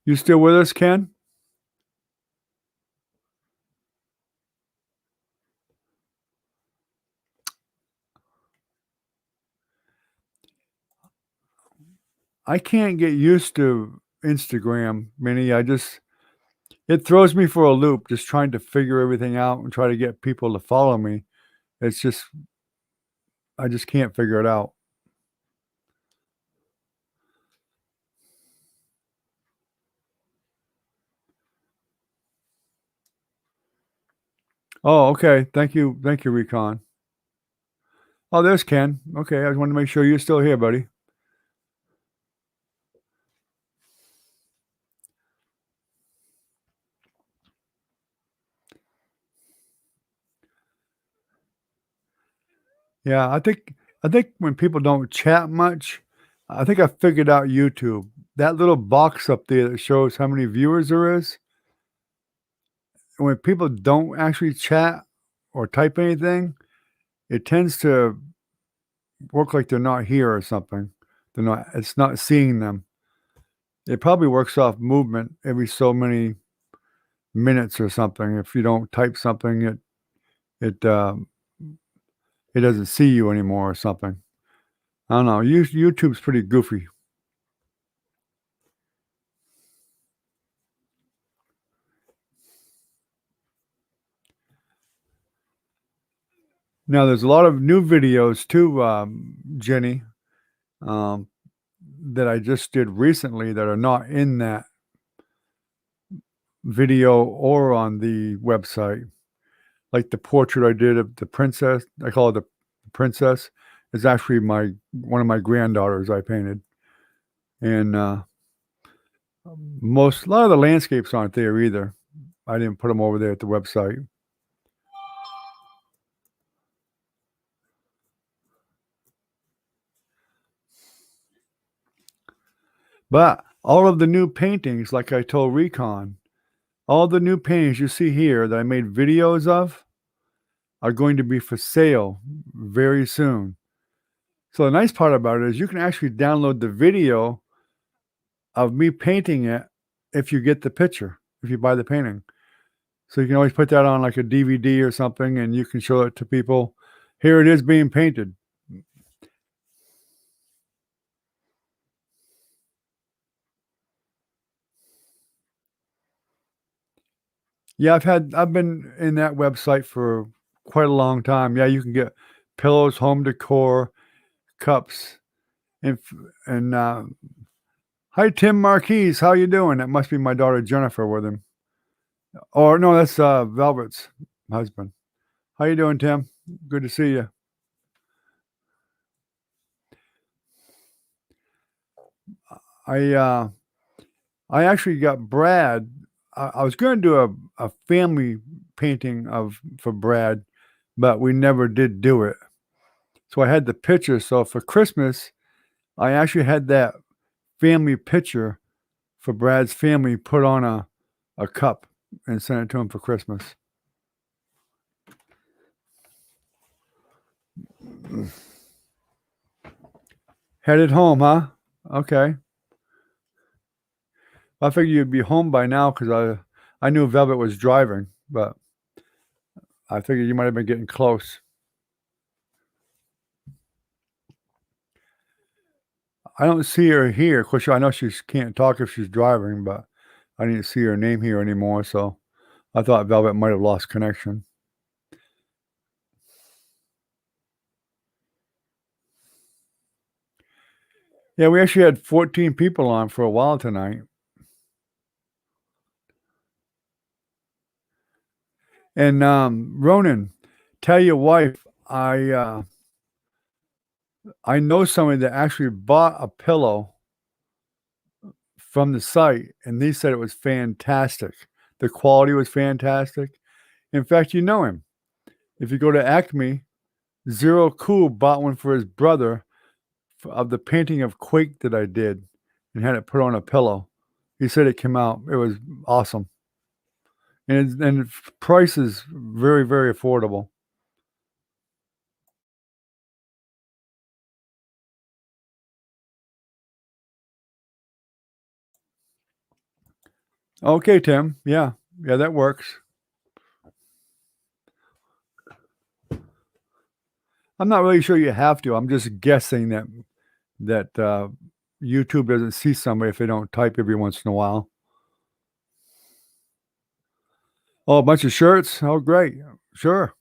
You still with us, Ken? I can't get used to Instagram, Minnie. It throws me for a loop just trying to figure everything out and try to get people to follow me. It's just I just can't figure it out. Oh, okay. Thank you, Recon. Oh, there's Ken. Okay, I just wanted to make sure you're still here, buddy. Yeah, I think when people don't chat much, I think I figured out YouTube. That little box up there that shows how many viewers there is, when people don't actually chat or type anything, it tends to work like they're not here or something. It's not seeing them. It probably works off movement every so many minutes or something. If you don't type something, it it doesn't see you anymore or something. I don't know. YouTube's pretty goofy. Now there's a lot of new videos too, Jenny, um, that I just did recently that are not in that video or on the website. Like the portrait I did of the princess, I call it the princess, is actually one of my granddaughters I painted. And a lot of the landscapes aren't there either. I didn't put them over there at the website. But all of the new paintings, like I told Recon, All the new paintings you see here that I made videos of are going to be for sale very soon. So the nice part about it is you can actually download the video of me painting it if you get the picture, if you buy the painting. So you can always put that on like a DVD or something and you can show it to people. Here it is being painted. Yeah, I've been in that website for quite a long time. Yeah, you can get pillows, home decor, cups, and f and, hi, Tim Marquise, how you doing? That must be my daughter Jennifer with him. Or no, that's, Velvet's husband. How you doing, Tim? Good to see you. I, uh, I actually got Brad I was gonna do a family painting of for Brad, but we never did do it. So I had the picture, so for Christmas, I actually had that family picture for Brad's family put on a cup and sent it to him for Christmas. Headed home, huh? Okay. I figured you'd be home by now because I knew Velvet was driving, but I figured you might have been getting close. I don't see her here. Of course, I know she can't talk if she's driving, but I didn't see her name here anymore, so I thought Velvet might have lost connection. Yeah, we actually had 14 people on for a while tonight. And, Ronan, tell your wife I know somebody that actually bought a pillow from the site, and they said it was fantastic. The quality was fantastic. In fact, you know him. If you go to Acme, Zero Cool bought one for his brother of the painting of Quake that I did and had it put on a pillow. He said it came out. It was awesome. And price is very, very affordable. Okay, Tim. Yeah. Yeah, that works. I'm not really sure you have to. I'm just guessing that YouTube doesn't see somebody if they don't type every once in a while. Oh, a bunch of shirts? Oh, great. Sure.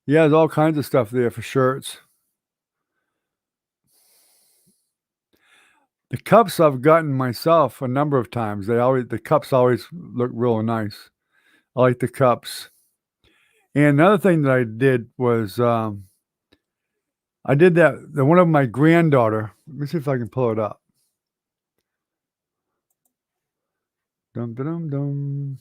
Yeah, there's all kinds of stuff there for shirts. The cups I've gotten myself a number of times. The cups always look real nice. I like the cups. And another thing that I did was I did that the one of my granddaughter. Let me see if I can pull it up. Dum dum dum dum.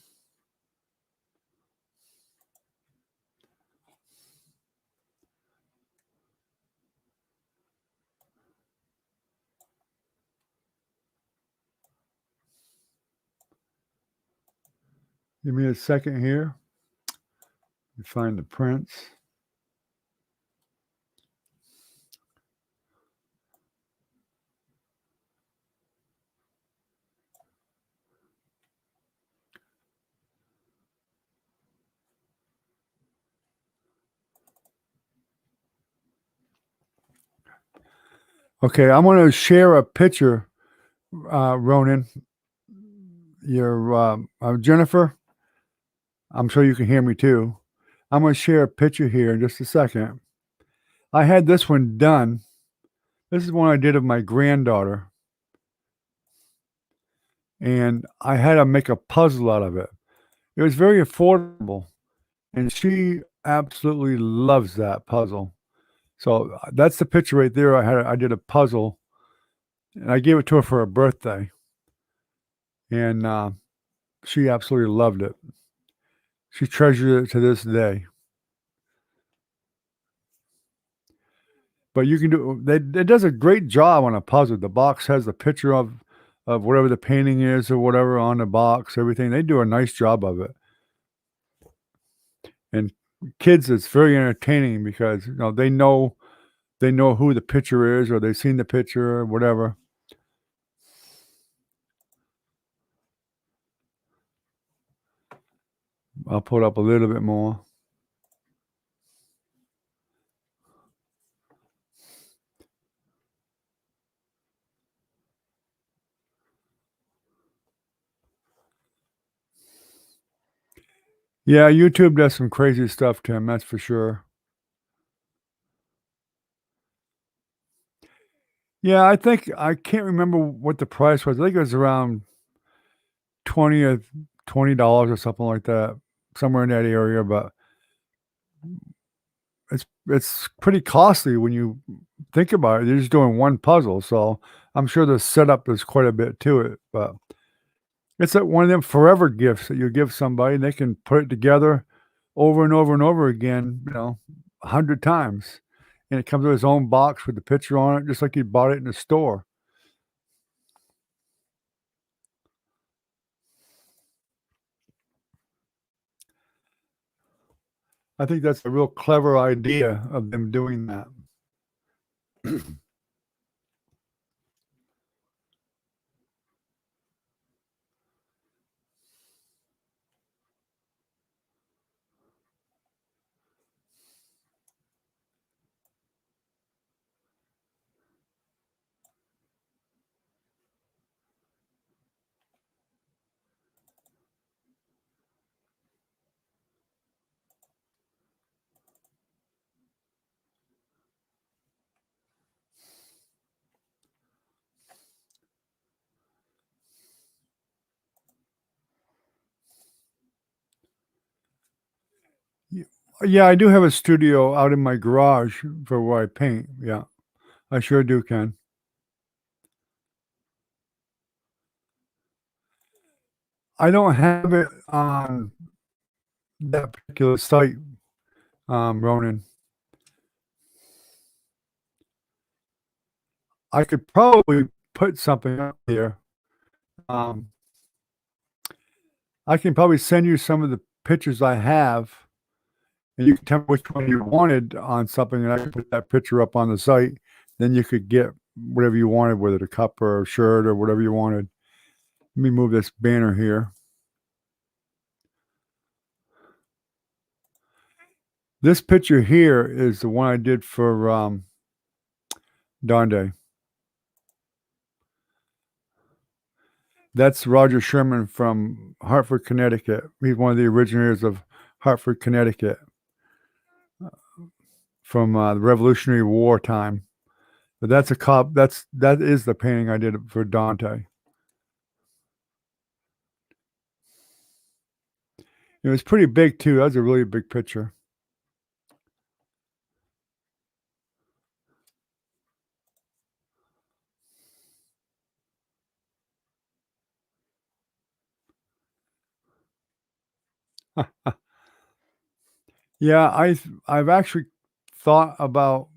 Give me a second here. Let me find the prints. Okay, I'm gonna share a picture, Ronan. You're Jennifer. I'm sure you can hear me too. I'm gonna share a picture here in just a second. I had this one done. This is one I did of my granddaughter, and I had to make a puzzle out of it. It was very affordable, and she absolutely loves that puzzle. So that's the picture right there. I did a puzzle, and I gave it to her for her birthday, and she absolutely loved it. She treasures it to this day. But you can do it does a great job on a puzzle. The box has a picture of of whatever the painting is or whatever on the box, everything. They do a nice job of it. And kids, it's very entertaining because, they know who the picture is or they've seen the picture or whatever. I'll put up a little bit more. Yeah, YouTube does some crazy stuff, Tim, that's for sure. Yeah, I can't remember what the price was. I think it was around 20 or $20 or something like that, somewhere in that area, but it's pretty costly when you think about it. You're just doing one puzzle, so I'm sure the setup is quite a bit to it, but it's like one of them forever gifts that you give somebody, and they can put it together over and over and over again, 100 times, and it comes with its own box with the picture on it, just like you bought it in the store. I think that's a real clever idea of them doing that. Y Yeah, I do have a studio out in my garage for where I paint, yeah. I sure do, Ken. I don't have it on that particular site, Ronan. I could probably put something up there. Um, I can probably send you some of the pictures I have, and you can tell me which one you wanted on something, and I can put that picture up on the site. Then you could get whatever you wanted, whether it a cup or a shirt or whatever you wanted. Let me move this banner here. This picture here is the one I did for Donde. That's Roger Sherman from Hartford, Connecticut. He's one of the originators of Hartford, Connecticut from the Revolutionary War time. But that's a cop. That is the painting I did for Dante. It was pretty big too. That was a really big picture. Yeah, I've actually thought about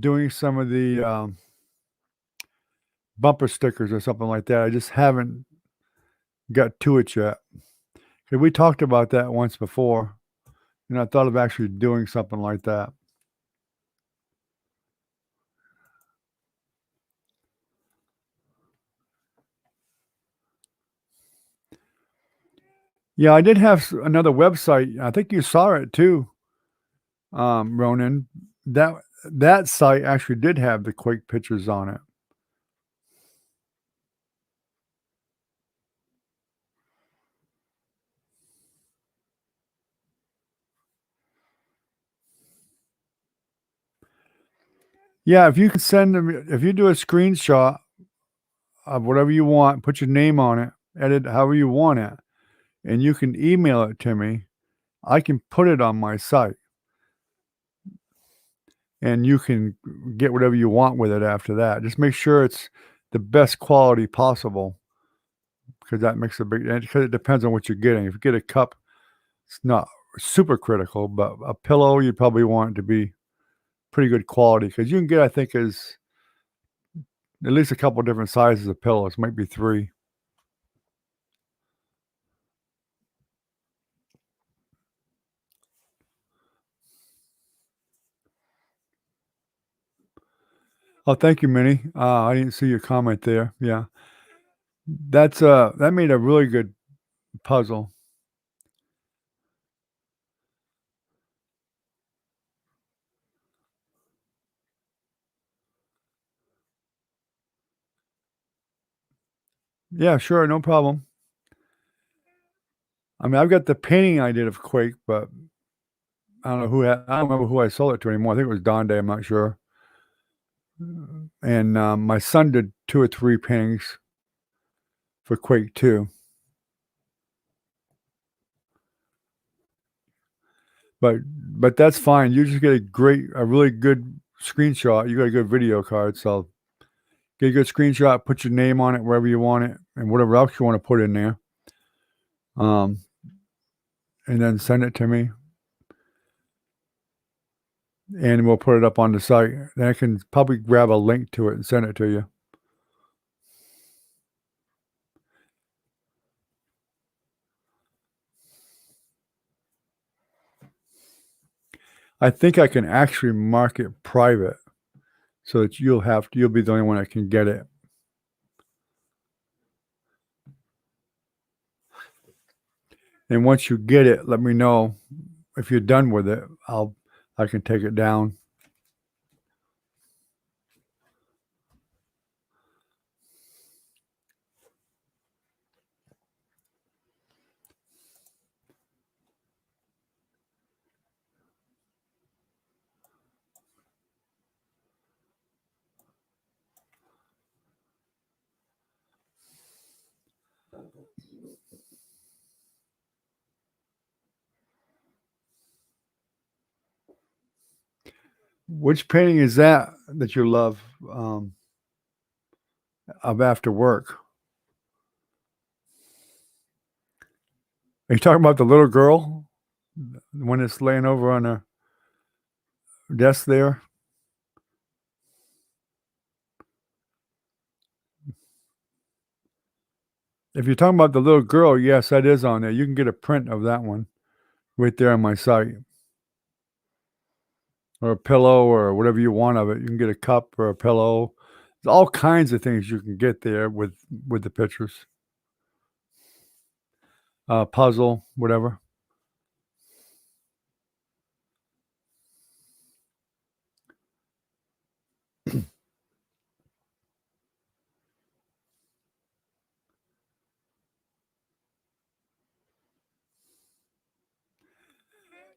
doing some of the bumper stickers or something like that. I just haven't got to it yet. 'Cause we talked about that once before, and I thought of actually doing something like that. Yeah, I did have another website. I think you saw it too, Ronan. That site actually did have the quake pictures on it. Yeah, if you could send them, if you do a screenshot of whatever you want, put your name on it, edit however you want it, and you can email it to me. I can put it on my site, and you can get whatever you want with it after that. Just make sure it's the best quality possible because that makes a big, because it depends on what you're getting. If you get a cup, it's not super critical, but a pillow, you probably want it to be pretty good quality because you can get, I think, as at least a couple different sizes of pillows, might be 3. Oh, thank you, Minnie. I didn't see your comment there. Yeah. That made a really good puzzle. Yeah, sure, no problem. I mean, I've got the painting I did of Quake, but I don't know I don't remember who I sold it to anymore. I think it was Donde, I'm not sure. And, my son did 2 or 3 paintings for Quake 2. But that's fine. You just get a really good screenshot. You got a good video card, so get a good screenshot, put your name on it wherever you want it, and whatever else you wanna put in there. Um, and then send it to me, and we'll put it up on the site. Then I can probably grab a link to it and send it to you. I think I can actually mark it private so that you'll be the only one that can get it. And once you get it, let me know if you're done with it. I can take it down. Which painting is that you love, of after work? Are you talking about the little girl? The one that's laying over on her desk there? If you're talking about the little girl, yes, that is on there. You can get a print of that one right there on my site. Or a pillow or whatever you want of it. You can get a cup or a pillow. There's all kinds of things you can get there with the pictures. Puzzle, whatever.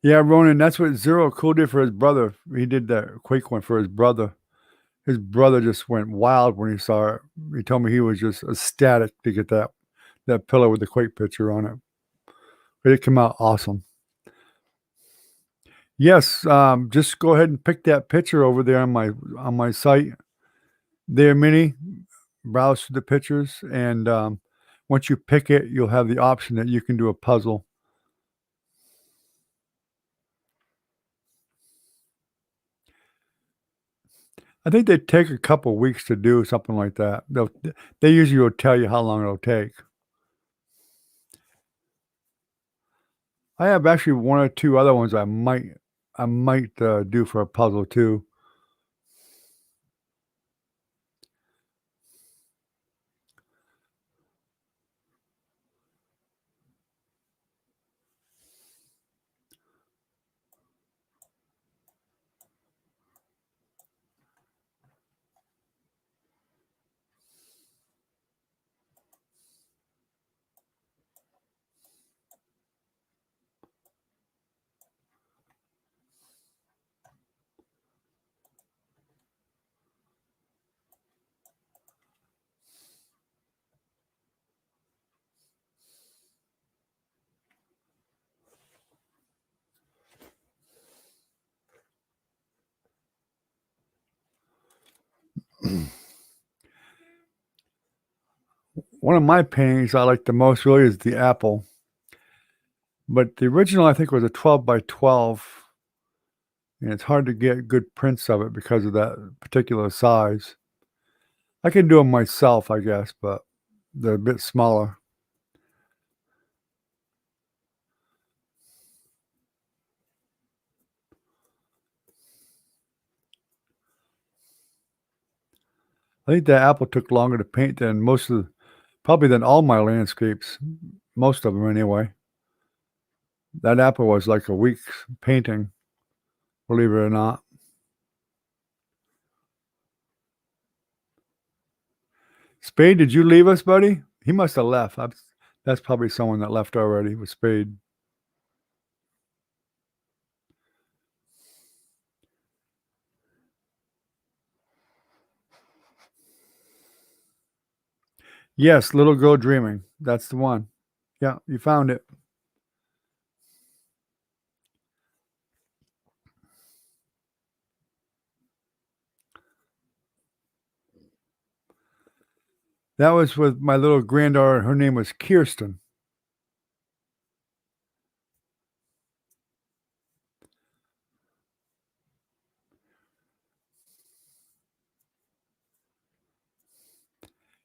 Yeah, Ronan, that's what Zero Cool did for his brother. He did that Quake one for his brother. His brother just went wild when he saw it. He told me he was just ecstatic to get that pillow with the Quake picture on it. But it came out awesome. Yes, just go ahead and pick that picture over there on my site there, Minnie. Browse through the pictures, and once you pick it, you'll have the option that you can do a puzzle. I think they take a couple weeks to do something like that. They usually will tell you how long it'll take. I have actually 1 or 2 other ones I might do for a puzzle too. One of my paintings I like the most really is the apple, but the original I think was a 12 by 12, and it's hard to get good prints of it because of that particular size. I can do them myself, I guess, but they're a bit smaller. I think that apple took longer to paint than probably than all my landscapes, most of them anyway. That apple was like a week's painting, believe it or not. Spade, did you leave us, buddy? He must have left. That's probably someone that left already with Spade. Yes, Little Girl Dreaming. That's the one. Yeah, you found it. That was with my little granddaughter. Her name was Kirsten.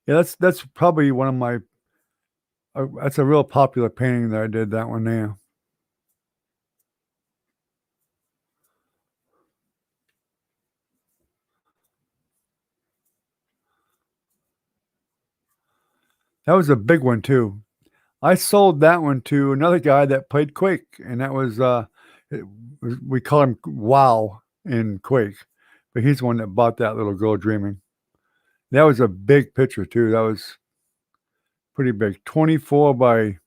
Yeah, that's probably one of my. That's a real popular painting that I did. That one there. That was a big one too. I sold that one to another guy that played Quake, and that was we call him Wow in Quake, but he's the one that bought that Little Girl Dreaming. That was a big picture too. That was pretty big, 22 by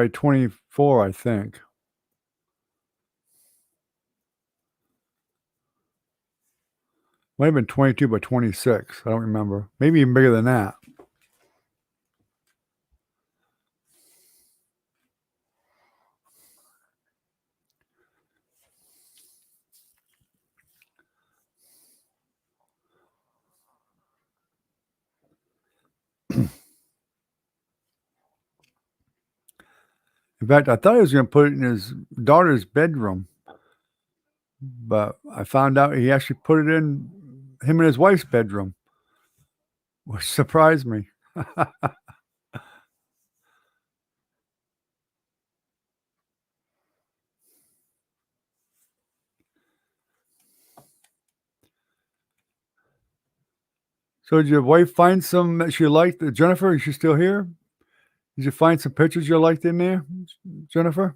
24, I think. Might have been 22 by 26. I don't remember. Maybe even bigger than that. In fact, I thought he was going to put it in his daughter's bedroom, but I found out he actually put it in him and his wife's bedroom, which surprised me. So did your wife find some that she liked? Jennifer, is she still here? Did you find some pictures you liked in there, Jennifer?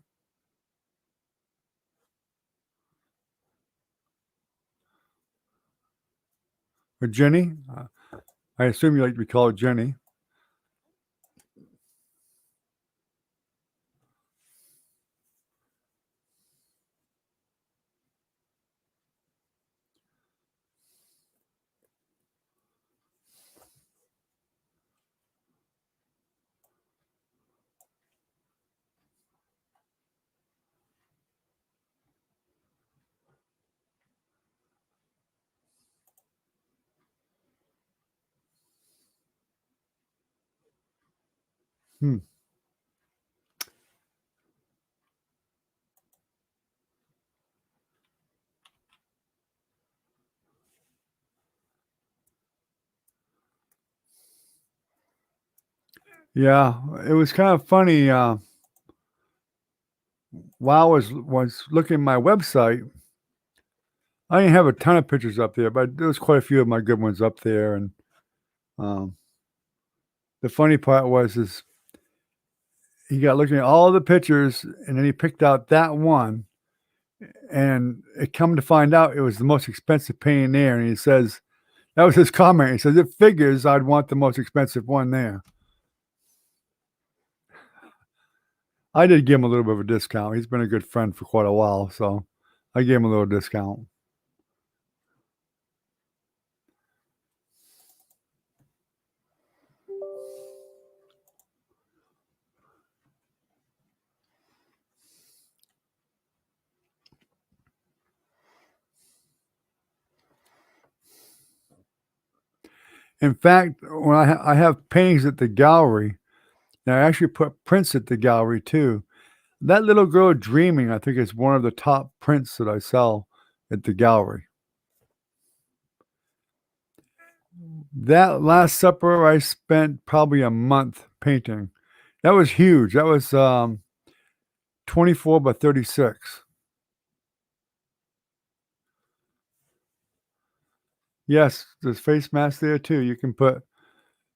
Or Jenny? I assume you like to be called Jenny. Hmm. Yeah, it was kind of funny. While I was looking at my website, I didn't have a ton of pictures up there, but there was quite a few of my good ones up there. And um, the funny part was is he got looking at all the pictures, and then he picked out that one, and it come to find out it was the most expensive painting there. And he says that was his comment. He says it figures I'd want the most expensive one there. I did give him a little bit of a discount. He's been a good friend for quite a while, so I gave him a little discount. In fact, when I have paintings at the gallery, and I actually put prints at the gallery too. That Little Girl Dreaming, I think, is one of the top prints that I sell at the gallery. That Last Supper, I spent probably a month painting. That was huge. That was 24 by 36. Yes, there's face masks there too. You can put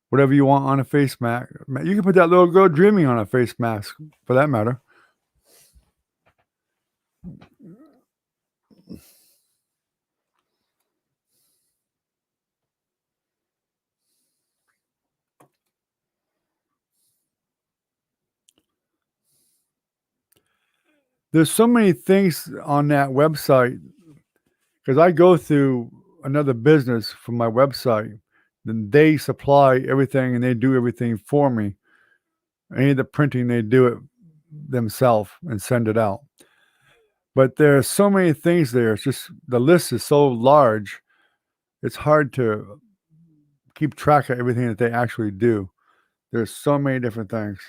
whatever you want on a face mask. You can put that little girl dreaming on a face mask, for that matter. There's so many things on that website because I go through another business for my website. Then they supply everything and they do everything for me. Any of the printing, they do it themselves and send it out. But there are so many things there. It's just the list is so large, it's hard to keep track of everything that they actually do. There's so many different things.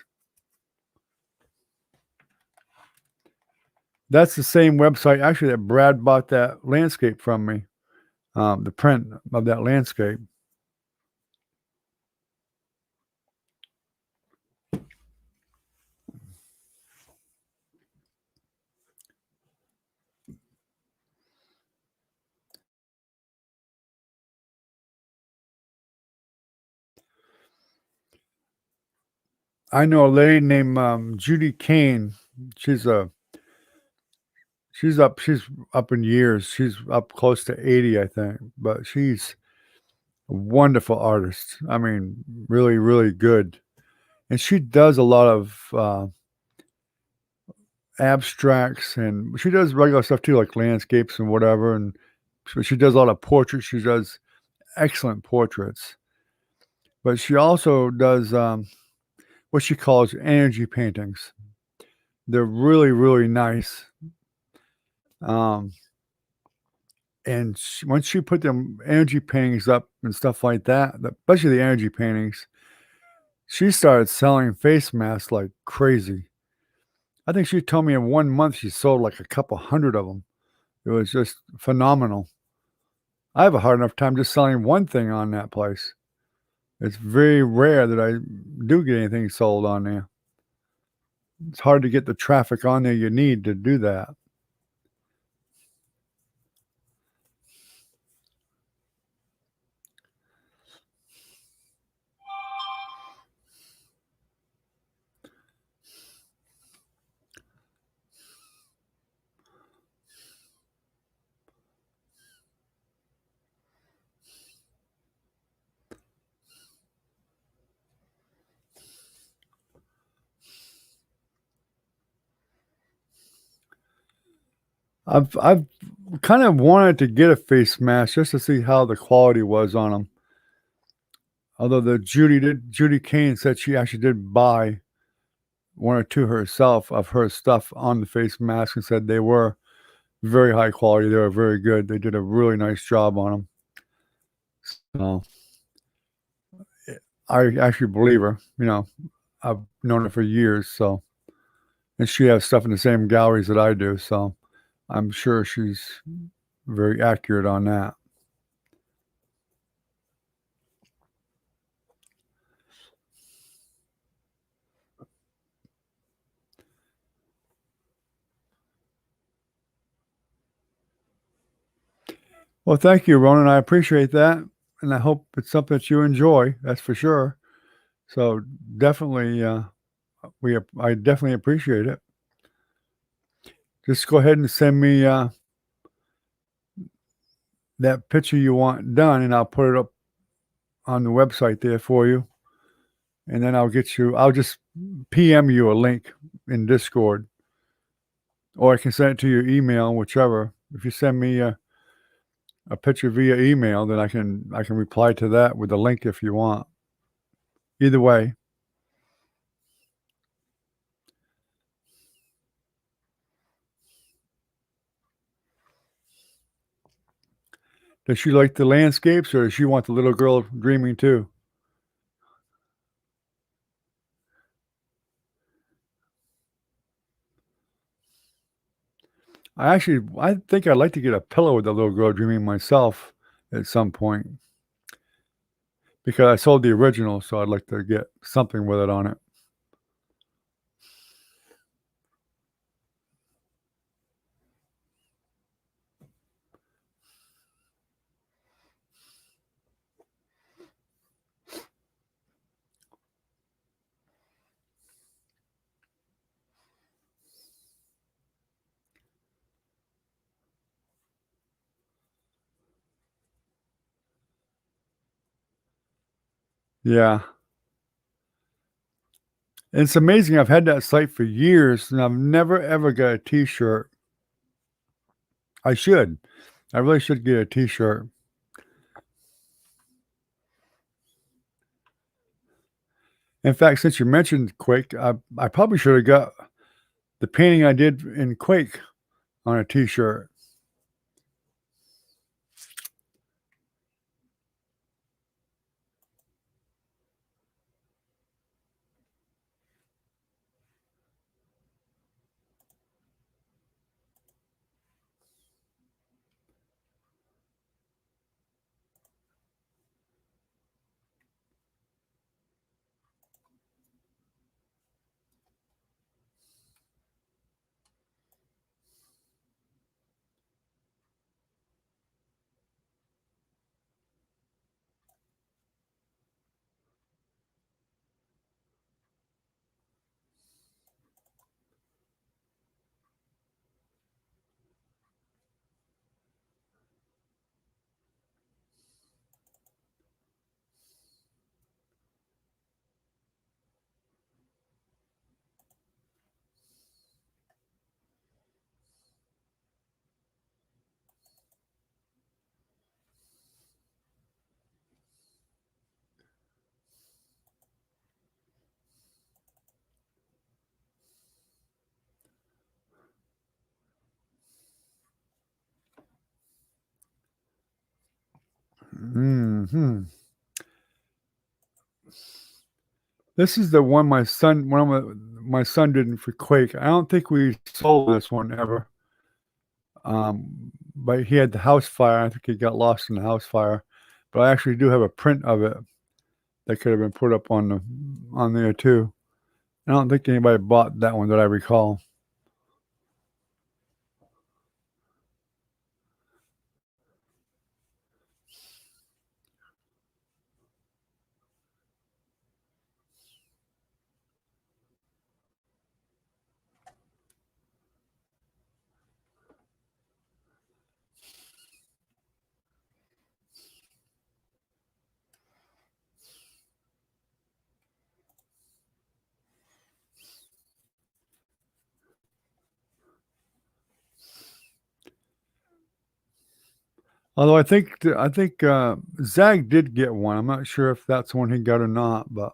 That's the same website actually that Brad bought that landscape from me, the print of that landscape. I know a lady named Judy Kane. She's a she's up in years. She's up close to 80, I think. But she's a wonderful artist. I mean, really, really good. And she does a lot of abstracts, and she does regular stuff too, like landscapes and whatever. And she does a lot of portraits. She does excellent portraits. But she also does what she calls energy paintings. They're really, really nice. Um, and once she put them energy paintings up and stuff like that, especially the energy paintings, she started selling face masks like crazy. I think she told me in 1 month she sold like a couple hundred of them. It was just phenomenal. I have a hard enough time just selling one thing on that place. It's very rare that I do get anything sold on there. It's hard to get the traffic on there you need to do that. I've kind of wanted to get a face mask just to see how the quality was on them. Although Judy Kane said she actually did buy one or two herself of her stuff on the face mask and said they were very high quality. They were very good. They did a really nice job on them. So I actually believe her. I've known her for years. So, and she has stuff in the same galleries that I do. So I'm sure she's very accurate on that. Well, thank you, Ronan. I appreciate that. And I hope it's something that you enjoy. That's for sure. So definitely, I definitely appreciate it. Just go ahead and send me that picture you want done, and I'll put it up on the website there for you. And then I'll just PM you a link in Discord, or I can send it to your email, whichever. If you send me a picture via email, then I can reply to that with a link if you want. Either way. Does she like the landscapes, or does she want the little girl dreaming too? I think I'd like to get a pillow with the little girl dreaming myself at some point. because I sold the original, so I'd like to get something with it on it. Yeah. And it's amazing, I've had that site for years, and I've never ever got a T-shirt. I should. I really should get a T-shirt. In fact, since you mentioned Quake, I probably should have got the painting I did in Quake on a T-shirt. Mhm. This is the one my son did for Quake. I don't think we sold this one ever. But he had the house fire. I think he got lost in the house fire. But I actually do have a print of it that could have been put up on there too. I don't think anybody bought that one that I recall. Although I think Zag did get one. I'm not sure if that's the one he got or not, but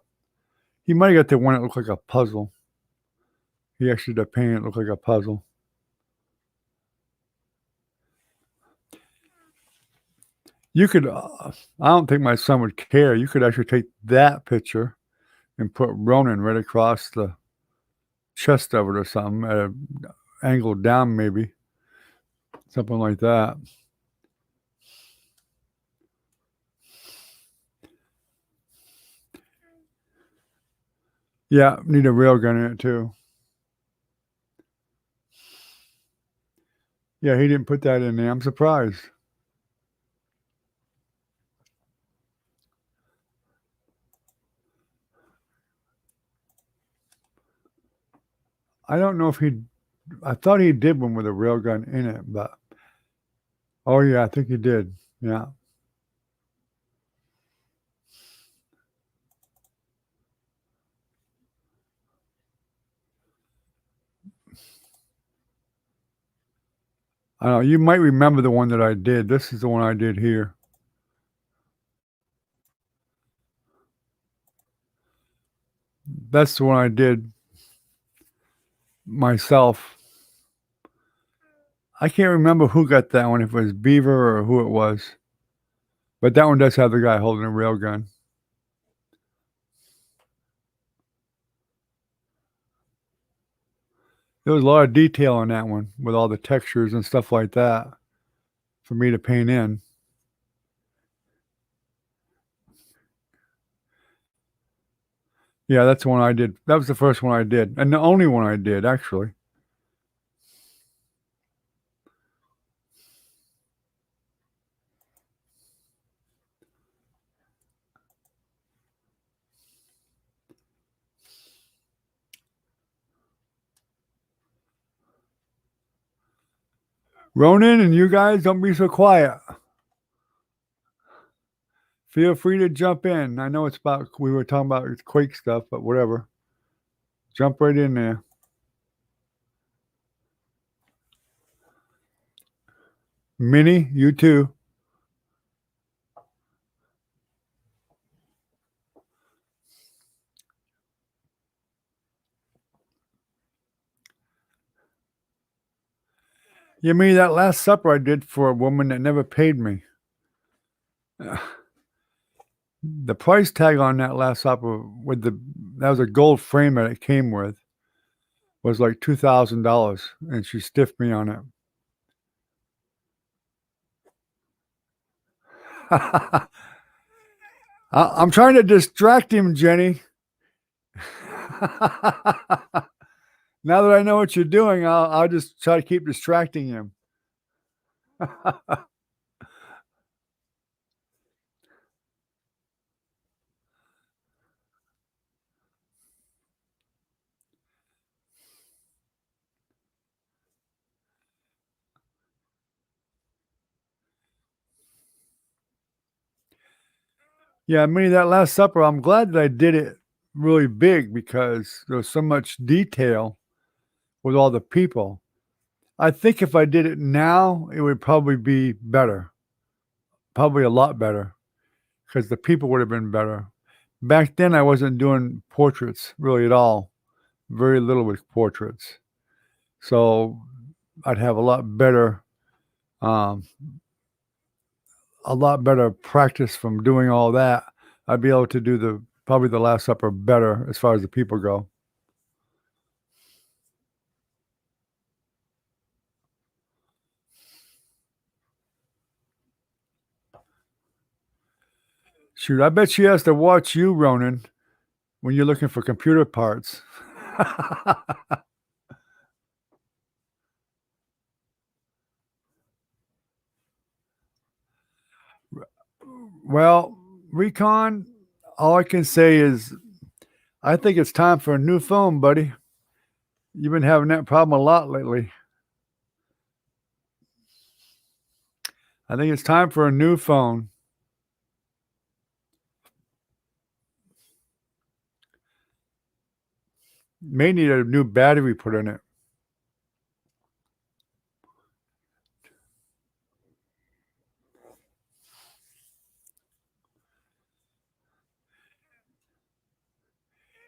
he might have got the one that looked like a puzzle. He actually did paint it look like a puzzle. You could, I don't think my son would care. You could actually take that picture and put Ronin right across the chest of it or something at an angle down, maybe something like that. Yeah, need a railgun in it too. Yeah, he didn't put that in there. I'm surprised. I don't know if I thought he did one with a railgun in it, but oh yeah, I think he did. Yeah. I don't know. You might remember the one that I did. This is the one I did here. That's the one I did myself. I can't remember who got that one, if it was Beaver or who it was. But that one does have the guy holding a railgun. There was a lot of detail on that one with all the textures and stuff like that for me to paint in. Yeah, that's the one I did. That was the first one I did, and the only one I did, actually. Ronan and you guys, don't be so quiet. Feel free to jump in. I know it's about we were talking about Quake stuff, but whatever. Jump right in there. Minnie, you too. You mean that Last Supper I did for a woman that never paid me? The price tag on that Last Supper with that was a gold frame that it came with was like $2,000, and she stiffed me on it. I'm trying to distract him, Jenny. Now that I know what you're doing, I'll just try to keep distracting him. Yeah, I mean, that Last Supper, I'm glad that I did it really big because there was so much detail with all the people. I think if I did it now, it would probably be better, probably a lot better, because the people would have been better. Back then, I wasn't doing portraits really at all, very little with portraits. So I'd have um, a lot better practice from doing all that. I'd be able to do probably the Last Supper better as far as the people go. Shoot, I bet she has to watch you, Ronan, when you're looking for computer parts. Well, Recon, all I can say is I think it's time for a new phone, buddy. You've been having that problem a lot lately. I think it's time for a new phone. May need a new battery put in it.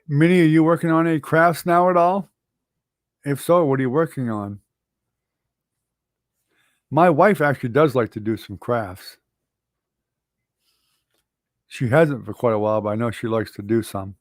Minnie, are you working on any crafts now at all? If so, what are you working on? My wife actually does like to do some crafts. She hasn't for quite a while, but I know she likes to do some.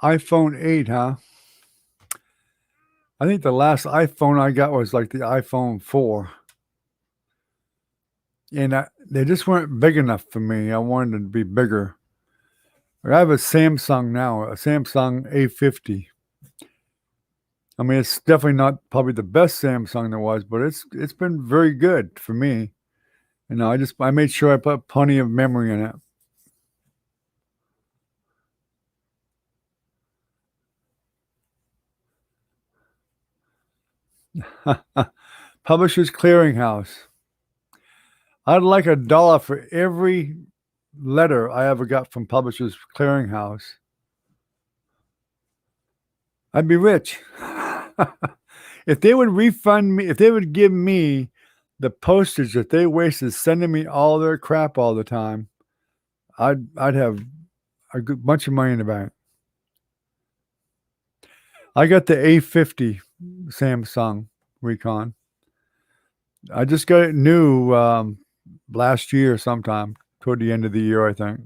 iPhone 8, huh? I think the last iPhone I got was like the iPhone 4. And they just weren't big enough for me. I wanted them to be bigger. I have a Samsung now, a Samsung A50. I mean, it's definitely not probably the best Samsung there was, but it's been very good for me. I made sure I put plenty of memory in it. Publishers Clearinghouse. I'd like $1 for every letter I ever got from Publishers Clearinghouse. I'd be rich. If they would refund me, if they would give me the postage that they wasted sending me all their crap all the time, I'd have a good bunch of money in the bank. I got the A50 Samsung Recon. I just got it new last year sometime, toward the end of the year, I think.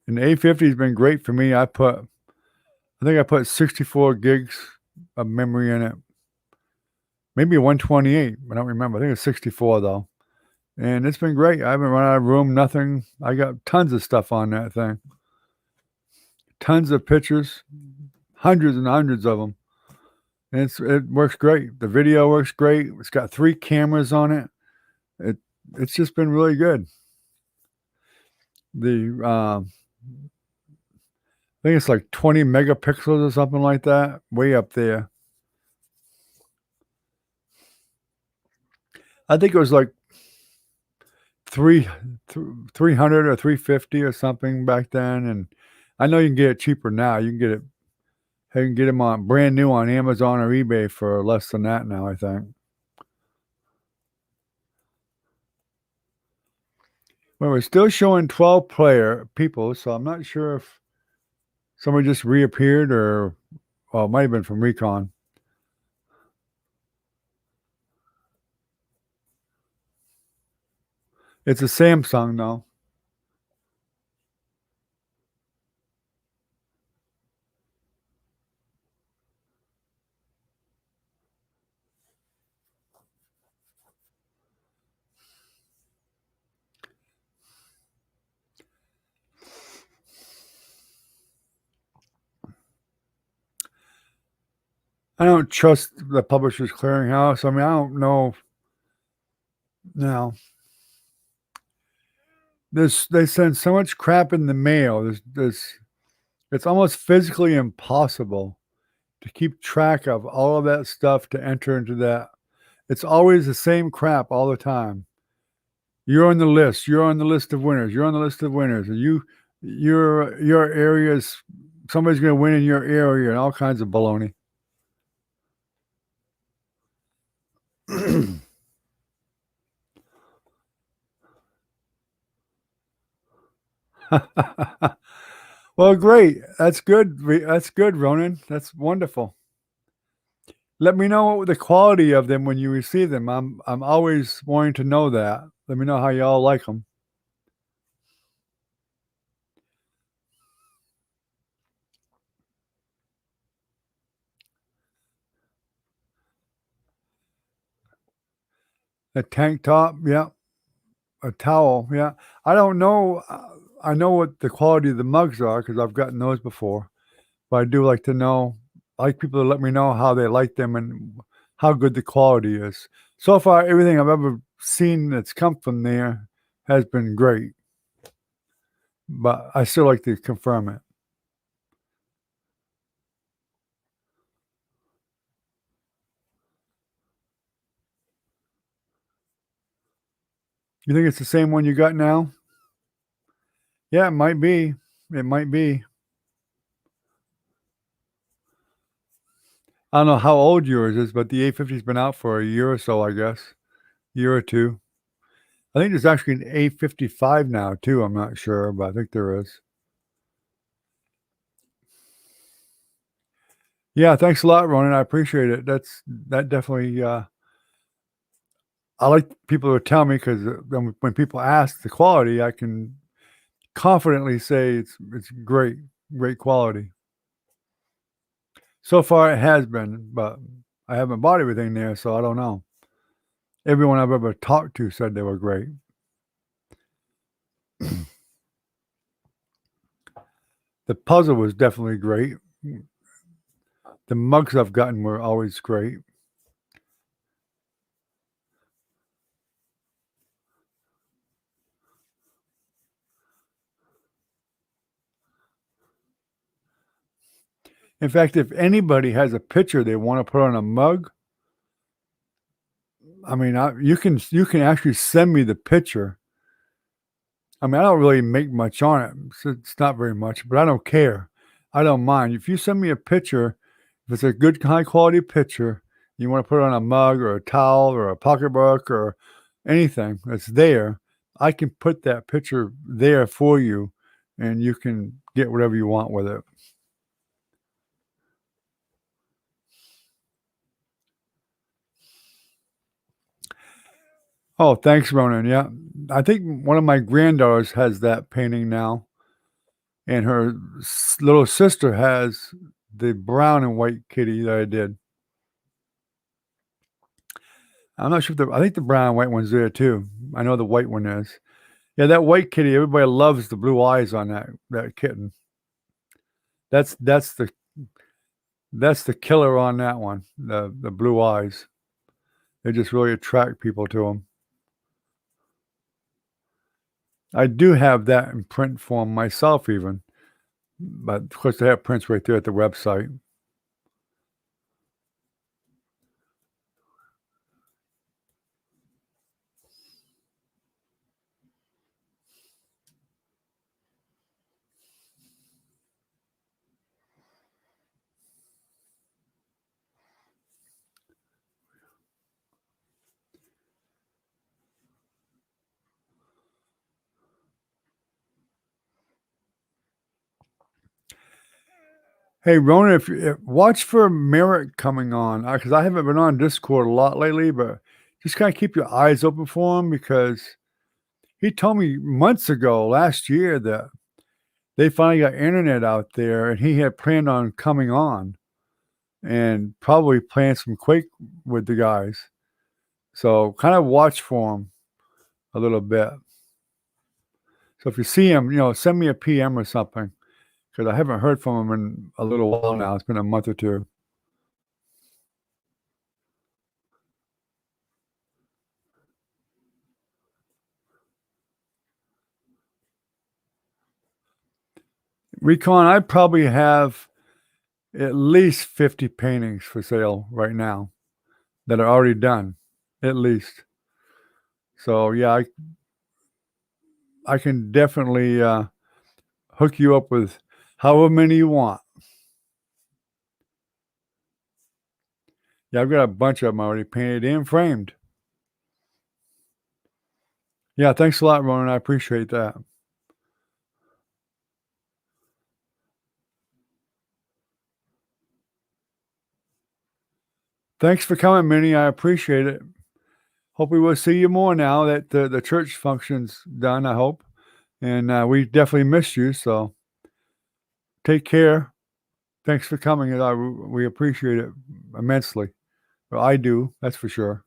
And the A50 has been great for me. I think I put 64 gigs of memory in it. Maybe 128. I don't remember. I think it's 64 though. And it's been great. I haven't run out of room, nothing. I got tons of stuff on that thing. Tons of pictures, hundreds and hundreds of them. And it works great. The video works great. It's got 3 cameras on it. It's just been really good. I think it's like 20 megapixels or something like that, way up there. I think it was like 300 or 350 or something back then, and I know you can get it cheaper now. You can get them on brand new on Amazon or eBay for less than that now, I think. Well, we're still showing 12 people, so I'm not sure if somebody just reappeared or, well, it might have been from Recon. It's a Samsung though. I don't trust the Publishers Clearinghouse. I mean, I don't know. No, they send so much crap in the mail. It's almost physically impossible to keep track of all of that stuff to enter into that. It's always the same crap all the time. You're on the list. You're on the list of winners. You're on the list of winners. Your area's somebody's going to win in your area and all kinds of baloney. Well, great. That's good. That's good, Ronan. That's wonderful. Let me know the quality of them when you receive them. I'm always wanting to know that. Let me know how y'all like them. A tank top, yeah. A towel, yeah. I don't know. I know what the quality of the mugs are because I've gotten those before. But I do like to know. I like people to let me know how they like them and how good the quality is. So far, everything I've ever seen that's come from there has been great. But I still like to confirm it. You think it's the same one you got now? Yeah, it might be. It might be. I don't know how old yours is, but the A50's been out for a year or so, I guess. Year or two. I think there's actually an A55 now too. I'm not sure, but I think there is. Yeah, thanks a lot, Ronan. I appreciate it. That definitely. I like people to tell me because when people ask the quality, I can confidently say it's great quality. So far, it has been, but I haven't bought everything there, so I don't know. Everyone I've ever talked to said they were great. The puzzle was definitely great. The mugs I've gotten were always great. In fact, if anybody has a picture they want to put on a mug, I mean, you can actually send me the picture. I mean, I don't really make much on it. It's not very much, but I don't care. I don't mind. If you send me a picture, if it's a good high quality picture, you want to put it on a mug or a towel or a pocketbook or anything that's there, I can put that picture there for you and you can get whatever you want with it. Oh, thanks, Ronan. Yeah. I think one of my granddaughters has that painting now, and her little sister has the brown and white kitty that I did. I'm not sure if I think the brown and white one's there too. I know the white one is. Yeah, that white kitty, everybody loves the blue eyes on that kitten. That's that's the that's the killer on that one. The blue eyes. They just really attract people to them. I do have that in print form myself even, but of course they have prints right there at the website. Hey, Rona, if watch for Merrick coming on, because I haven't been on Discord a lot lately, but just kind of keep your eyes open for him because he told me months ago, last year, that they finally got internet out there, and he had planned on coming on and probably playing some Quake with the guys. So kind of watch for him a little bit. So if you see him, send me a PM or something because I haven't heard from him in a little while now. It's been a month or two. Recon, I probably have at least 50 paintings for sale right now that are already done, at least. So yeah, I can definitely hook you up with however many you want. Yeah, I've got a bunch of them already painted and framed. Yeah, thanks a lot, Ronan. I appreciate that. Thanks for coming, Minnie. I appreciate it. Hope we will see you more now that the church function's done, I hope. And we definitely missed you, so take care. Thanks for coming, and we appreciate it immensely. Well, I do, that's for sure.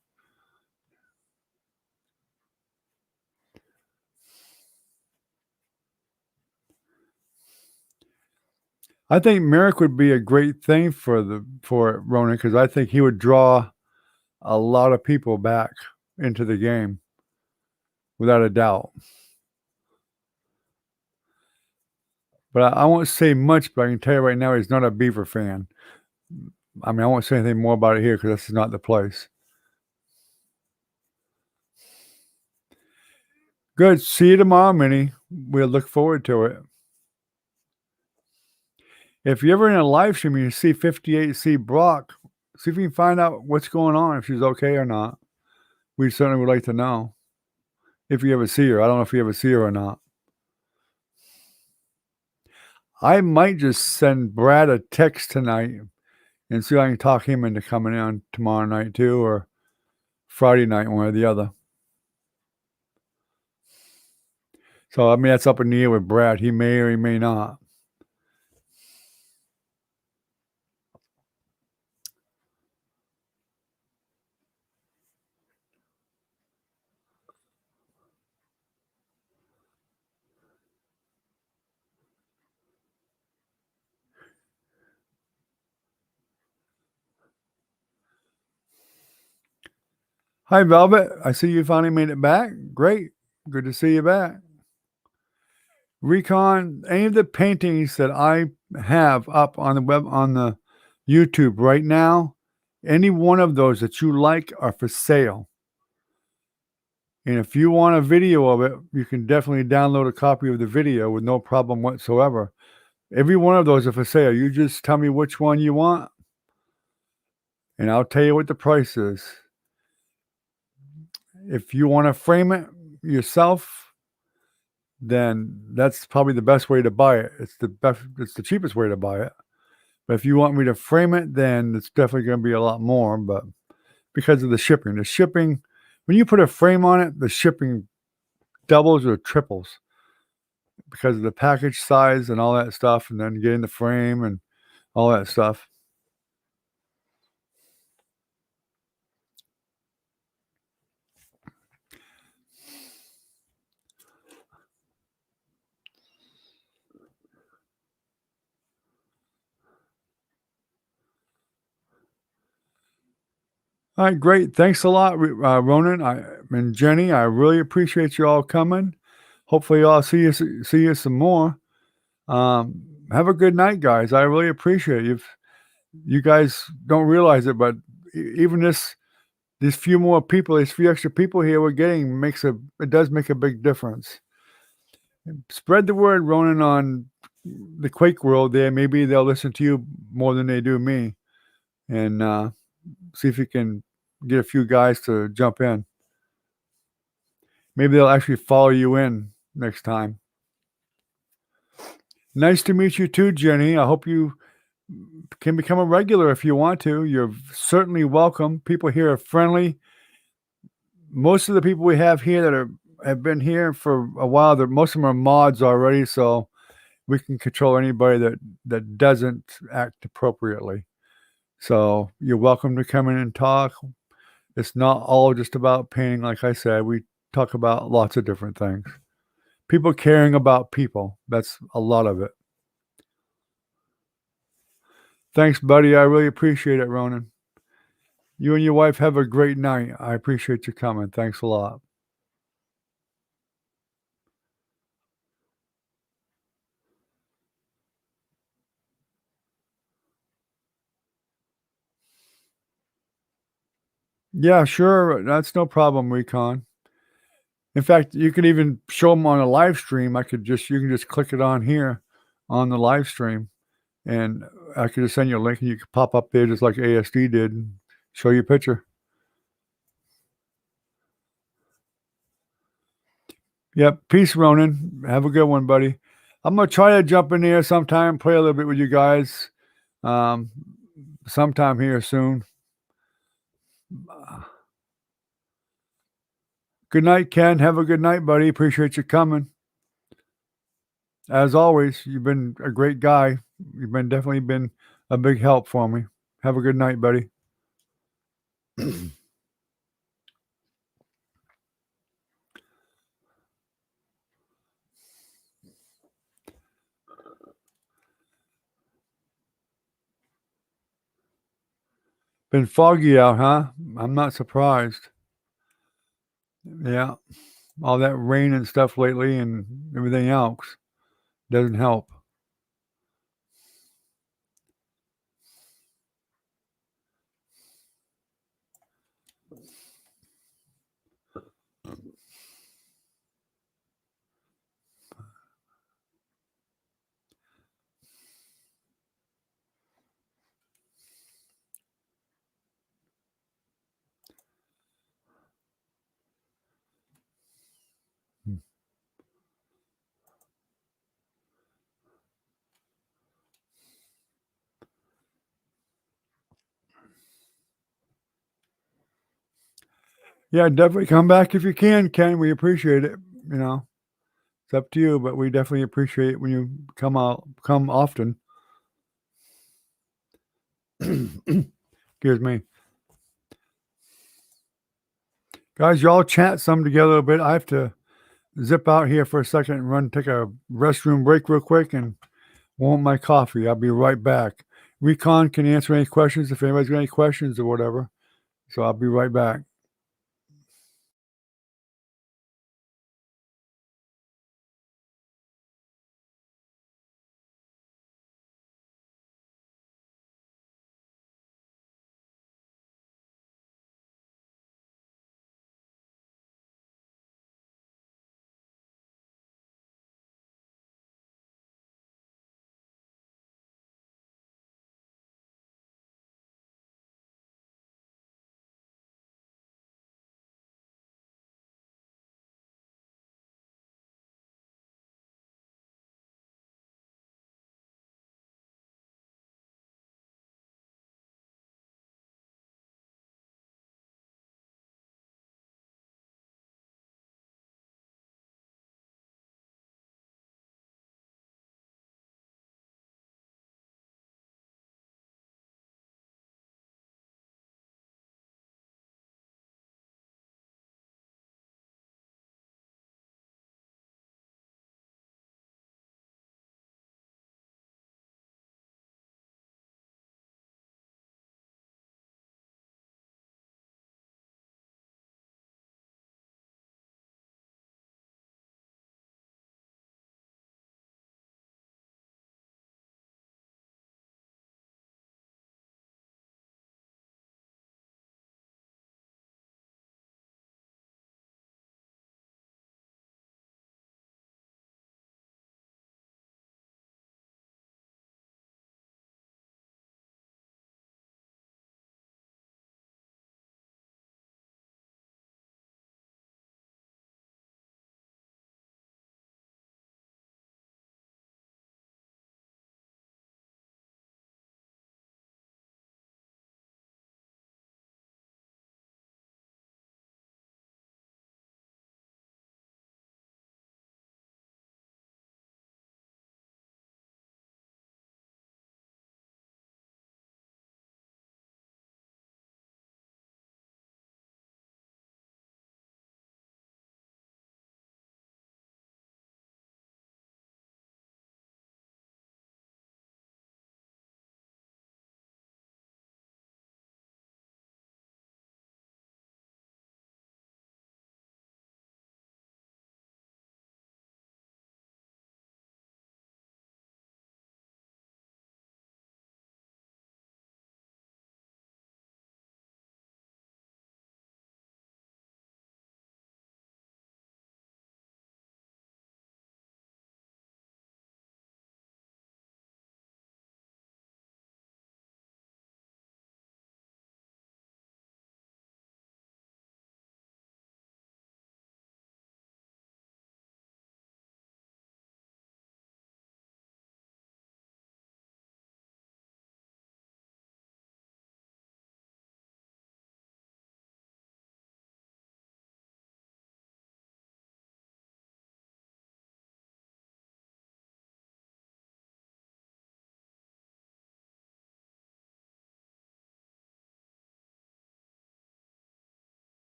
I think Merrick would be a great thing for Ronan because I think he would draw a lot of people back into the game, without a doubt. But I won't say much, but I can tell you right now he's not a Beaver fan. I mean, I won't say anything more about it here because this is not the place. Good. See you tomorrow, Minnie. We'll look forward to it. If you're ever in a live stream and you see 58C Brock, see if you can find out what's going on, if she's okay or not. We certainly would like to know if you ever see her. I don't know if you ever see her or not. I might just send Brad a text tonight and see if I can talk him into coming in tomorrow night too, or Friday night, one or the other. So, I mean, that's up in the air with Brad. He may or he may not. Hi, Velvet. I see you finally made it back. Great. Good to see you back. Recon, any of the paintings that I have up on the web on the YouTube right now, any one of those that you like are for sale. And if you want a video of it, you can definitely download a copy of the video with no problem whatsoever. Every one of those are for sale. You just tell me which one you want, and I'll tell you what the price is. If you wanna frame it yourself, then that's probably the best way to buy it. It's the cheapest way to buy it. But if you want me to frame it, then it's definitely gonna be a lot more, but because of the shipping. The shipping when you put a frame on it, the shipping doubles or triples because of the package size and all that stuff, and then getting the frame and all that stuff. All right, great. Thanks a lot, Ronan and Jenny. I really appreciate you all coming. Hopefully, I'll see you some more. Have a good night, guys. I really appreciate you. You guys don't realize it, but even these few more people, these few extra people here we're getting it does make a big difference. Spread the word, Ronan, on the Quake world there. Maybe they'll listen to you more than they do me, and see if you can get a few guys to jump in. Maybe they'll actually follow you in next time. Nice to meet you too, Jenny. I hope you can become a regular if you want to. You're certainly welcome. People here are friendly. Most of the people we have here have been here for a while. Most of them are mods already, so we can control anybody that doesn't act appropriately. So you're welcome to come in and talk. It's not all just about painting, like I said. We talk about lots of different things. People caring about people. That's a lot of it. Thanks, buddy. I really appreciate it, Ronan. You and your wife have a great night. I appreciate you coming. Thanks a lot. Yeah, sure. That's no problem, Recon. In fact, you can even show them on a live stream. You can just click it on here on the live stream, and I could just send you a link and you could pop up there just like ASD did and show you a picture. Yep. Peace, Ronan. Have a good one, buddy. I'm gonna try to jump in there sometime, play a little bit with you guys, um, sometime here soon. Good night, Ken. Have a good night, buddy. Appreciate you coming. As always, you've been a great guy. You've definitely been a big help for me. Have a good night, buddy. Been foggy out, huh? I'm not surprised. Yeah, all that rain and stuff lately and everything else doesn't help. Yeah, definitely come back if you can, Ken. We appreciate it. You know, it's up to you, but we definitely appreciate it when you come often. Excuse me. Guys, y'all chat some together a bit. I have to zip out here for a second and take a restroom break real quick and want my coffee. I'll be right back. Recon can answer any questions if anybody's got any questions or whatever. So I'll be right back.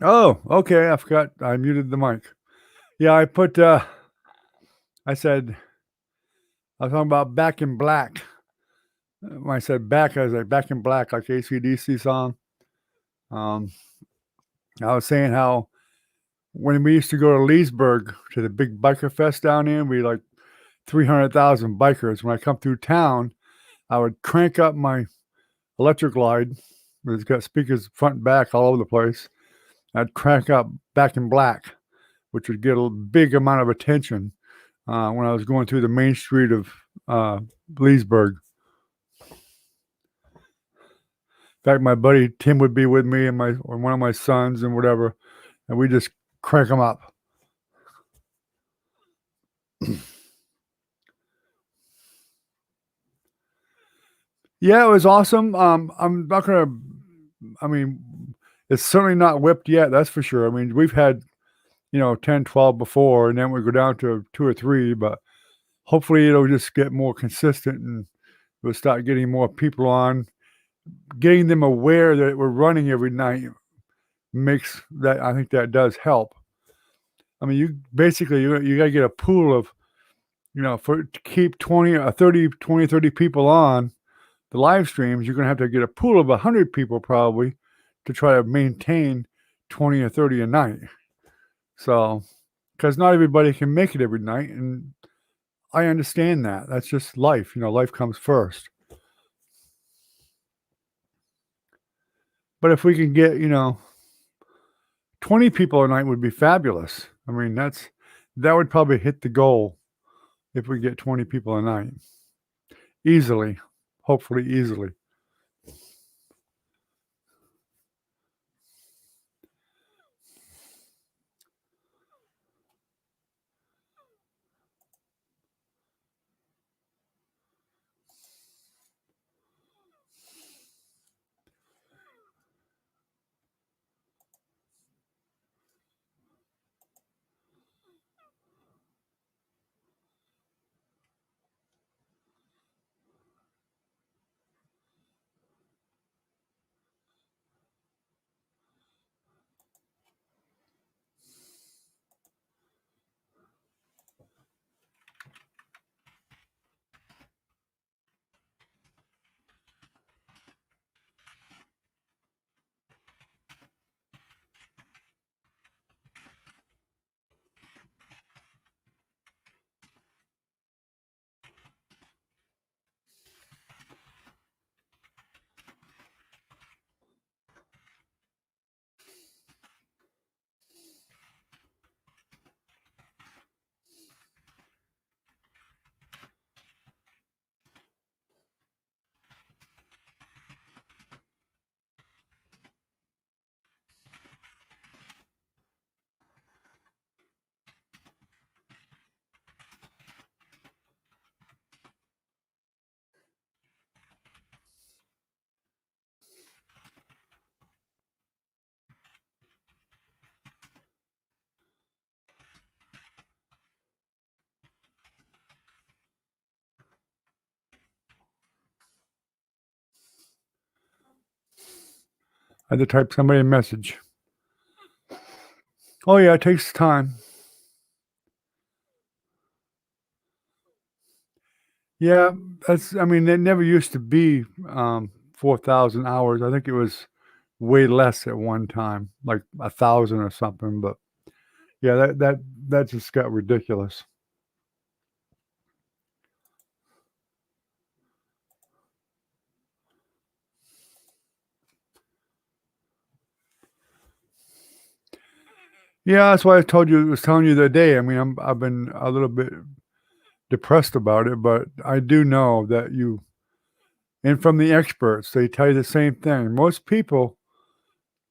Oh, okay, I forgot I muted the mic. Yeah, I said I was talking about Back in Black. When I said back, I was like, "Back in Black," like AC/DC song. Um, I was saying how when we used to go to Leesburg to the big biker fest down there, we like 300,000 bikers. When I come through town, I would crank up my electric glide. It's got speakers front and back all over the place. I'd crank up Back in Black, which would get a big amount of attention when I was going through the main street of Leesburg. In fact, my buddy Tim would be with me and one of my sons and whatever, and we just crank them up. Yeah, it was awesome. I'm not gonna. I mean, it's certainly not whipped yet. That's for sure. I mean, we've had 10, 12 before, and then we go down to 2 or 3. But hopefully, it'll just get more consistent, and we'll start getting more people on, getting them aware that we're running every night makes that. I think that does help. I mean, you basically you got to get a pool of for to keep 20 or 30, 20, 30 people on the live streams, you're going to have to get a pool of 100 people probably to try to maintain 20 or 30 a night. So, because not everybody can make it every night. And I understand that. That's just life. Life comes first. But if we can get, 20 people a night would be fabulous. I mean, that would probably hit the goal if we get 20 people a night. Easily. Hopefully easily. I had to type somebody a message. Oh yeah, it takes time. Yeah, I mean, it never used to be 4,000 hours. I think it was way less at one time, like 1,000 or something. But yeah, that just got ridiculous. Yeah, that's why I was telling you the day. I mean, I've been a little bit depressed about it, but I do know that and from the experts, they tell you the same thing. Most people,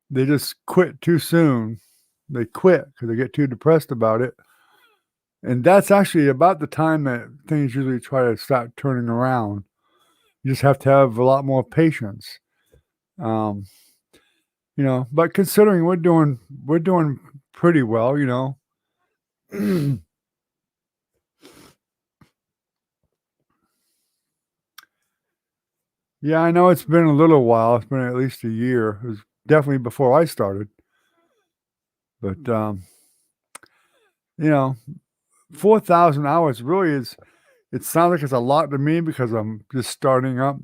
they just quit too soon. They quit because they get too depressed about it. And that's actually about the time that things usually try to start turning around. You just have to have a lot more patience. Um, but considering we're doing pretty well. Yeah, I know it's been a little while. It's been at least a year. It was definitely before I started. But, 4,000 hours really is, it sounds like it's a lot to me because I'm just starting up.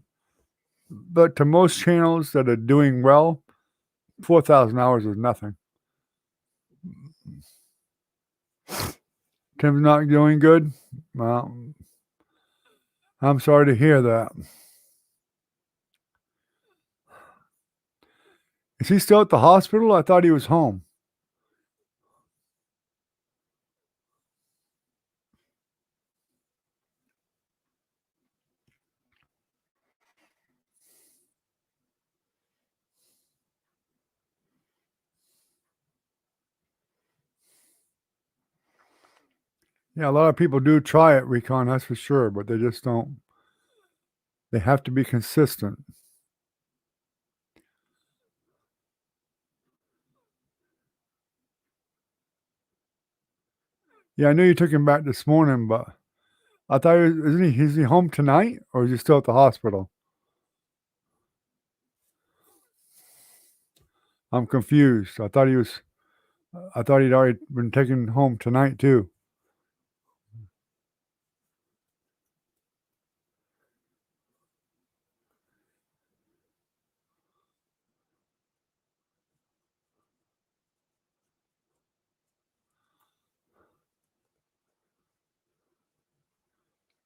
But to most channels that are doing well, 4,000 hours is nothing. Tim's not doing good? Well, I'm sorry to hear that. Is he still at the hospital? I thought he was home. Yeah, a lot of people do try it, Recon, that's for sure, but they just don't. They have to be consistent. Yeah, I knew you took him back this morning, but I thought is he home tonight or is he still at the hospital? I'm confused. I thought he'd already been taken home tonight too.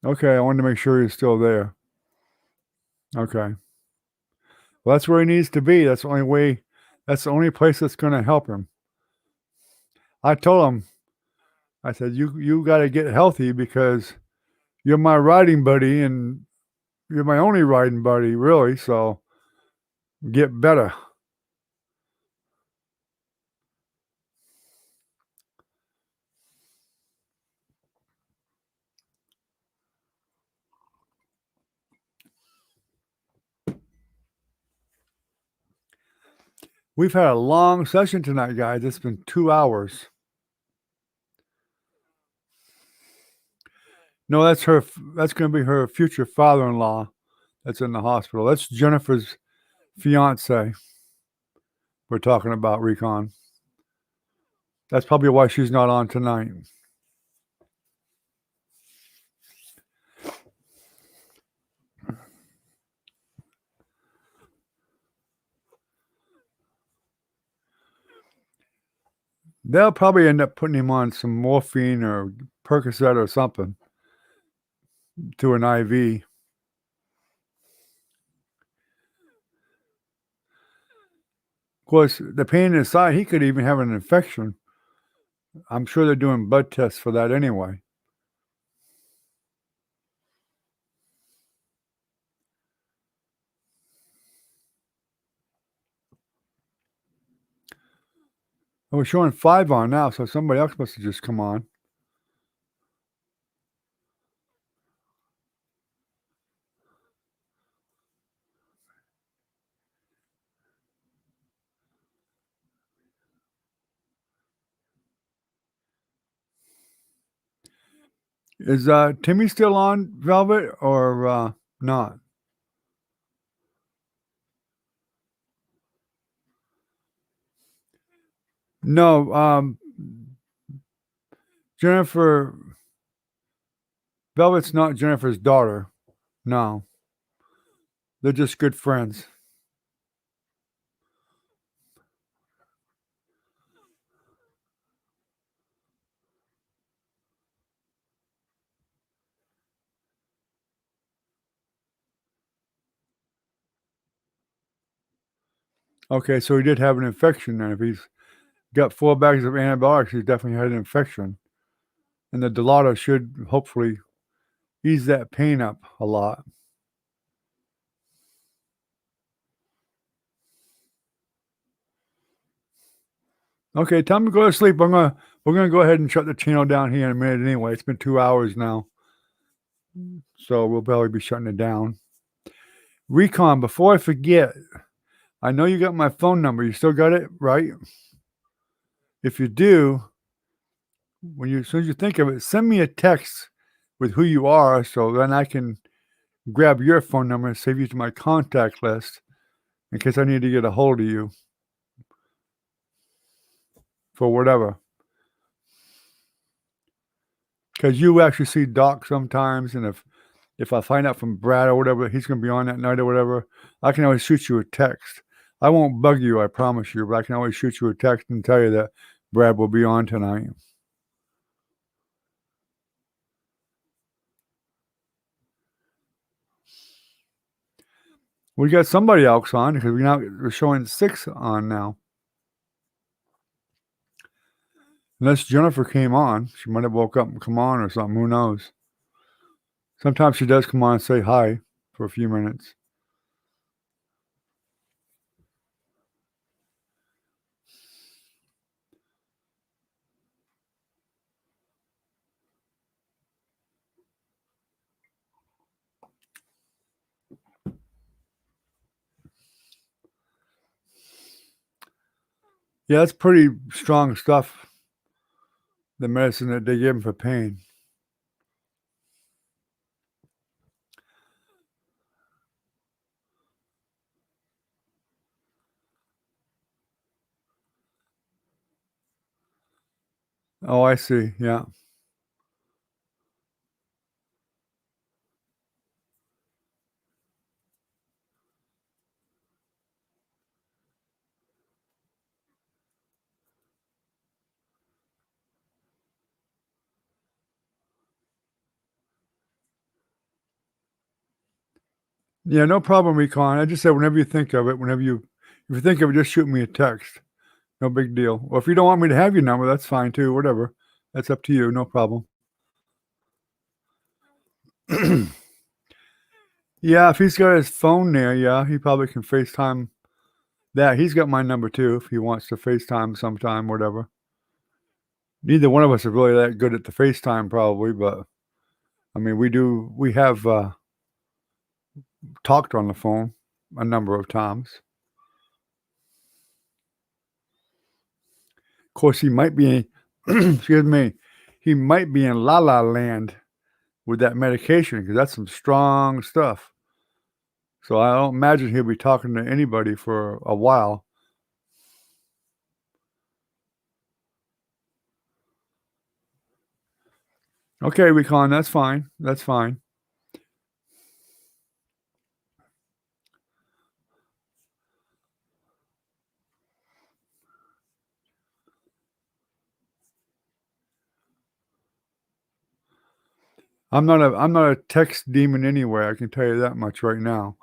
Okay, I wanted to make sure he's still there. Okay. Well, that's where he needs to be. That's the only place that's gonna help him. I told him, I said, "You gotta get healthy because you're my riding buddy and you're my only riding buddy, really, so get better." We've had a long session tonight, guys. It's been 2 hours. No, that's gonna be her future father-in-law that's in the hospital. That's Jennifer's fiance we're talking about, Recon. That's probably why she's not on tonight. They'll probably end up putting him on some morphine or Percocet or something to an IV. Of course, the pain in his side, he could even have an infection. I'm sure they're doing blood tests for that anyway. Oh, we're showing 5 on now, so somebody else must have just come on. Is Timmy still on Velvet or not? No, Jennifer Velvet's not Jennifer's daughter. No. They're just good friends. Okay, so he did have an infection then. If he's got 4 bags of antibiotics, he's definitely had an infection. And the Dilaudid should hopefully ease that pain up a lot. Okay, time to go to sleep. We're gonna go ahead and shut the channel down here in a minute anyway. It's been 2 hours now. So we'll probably be shutting it down. Recon, before I forget, I know you got my phone number. You still got it, right? If you do, as soon as you think of it, send me a text with who you are so then I can grab your phone number and save you to my contact list in case I need to get a hold of you for whatever. Because you actually see Doc sometimes, and if I find out from Brad or whatever he's gonna be on that night or whatever, I can always shoot you a text. I won't bug you, I promise you, but I can always shoot you a text and tell you that Brad will be on tonight. We got somebody else on because we're showing 6 on now. Unless Jennifer came on, she might have woke up and come on or something. Who knows? Sometimes she does come on and say hi for a few minutes. Yeah, that's pretty strong stuff, the medicine that they give him for pain. Oh, I see. Yeah. Yeah, no problem, Recon. I just said whenever you think of it, if you think of it, just shoot me a text. No big deal. Or if you don't want me to have your number, that's fine too. Whatever. That's up to you. No problem. Yeah, if he's got his phone there, yeah, he probably can FaceTime that. He's got my number too if he wants to FaceTime sometime, whatever. Neither one of us are really that good at the FaceTime probably, but I mean, we have talked on the phone a number of times. Of course, he might be, excuse me, he might be in La La Land with that medication because that's some strong stuff. So I don't imagine he'll be talking to anybody for a while. Okay, Recon, that's fine. That's fine. I'm not a text demon anyway, I can tell you that much right now.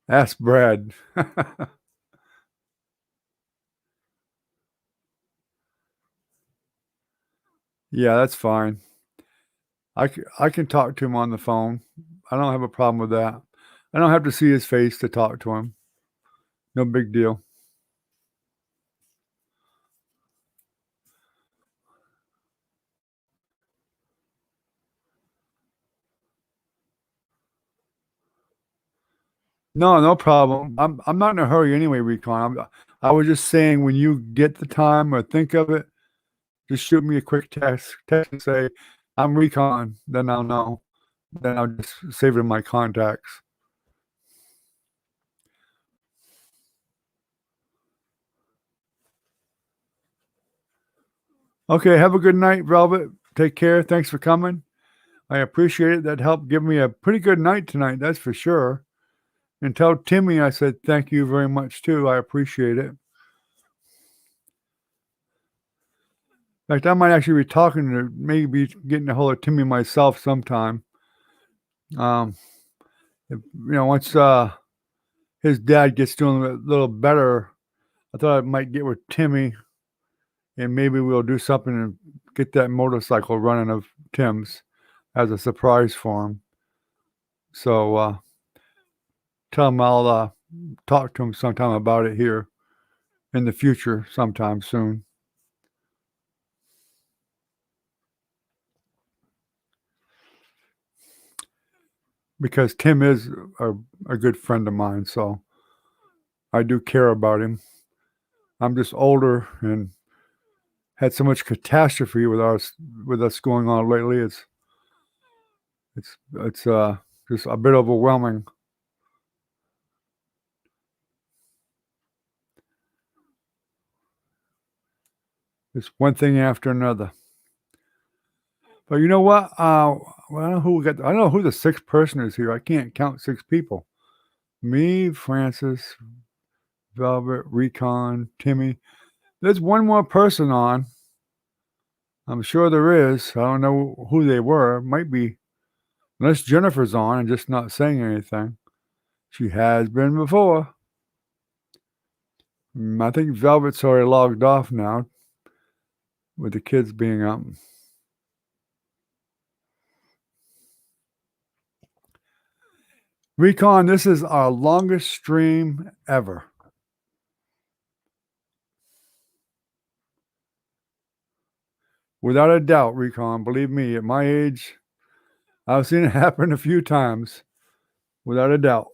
Ask Brad. Yeah, that's fine. I can talk to him on the phone. I don't have a problem with that. I don't have to see his face to talk to him. No big deal. No, no problem. I'm not in a hurry anyway, Recon. I was just saying when you get the time or think of it, just shoot me a quick text and say, "I'm Recon," then I'll know. Then I'll just save it in my contacts. Okay, have a good night, Velvet. Take care. Thanks for coming. I appreciate it. That helped give me a pretty good night tonight, that's for sure. And tell Timmy I said thank you very much too. I appreciate it. In fact, I might actually be talking to maybe getting a hold of Timmy myself sometime. Um, once his dad gets doing a little better, I thought I might get with Timmy and maybe we'll do something and get that motorcycle running of Tim's as a surprise for him. So tell him I'll talk to him sometime about it here in the future, sometime soon. Because Tim is a good friend of mine, so I do care about him. I'm just older and had so much catastrophe with us going on lately. It's just a bit overwhelming. It's one thing after another. But you know what? Well, I don't know who I don't know who the sixth person is here. I can't count 6 people. Me, Francis, Velvet, Recon, Timmy. There's one more person on. I'm sure there is. I don't know who they were. Might be, unless Jennifer's on and just not saying anything. She has been before. I think Velvet's already logged off now with the kids being up. Recon, this is our longest stream ever. Without a doubt, Recon. Believe me, at my age, I've seen it happen a few times. Without a doubt.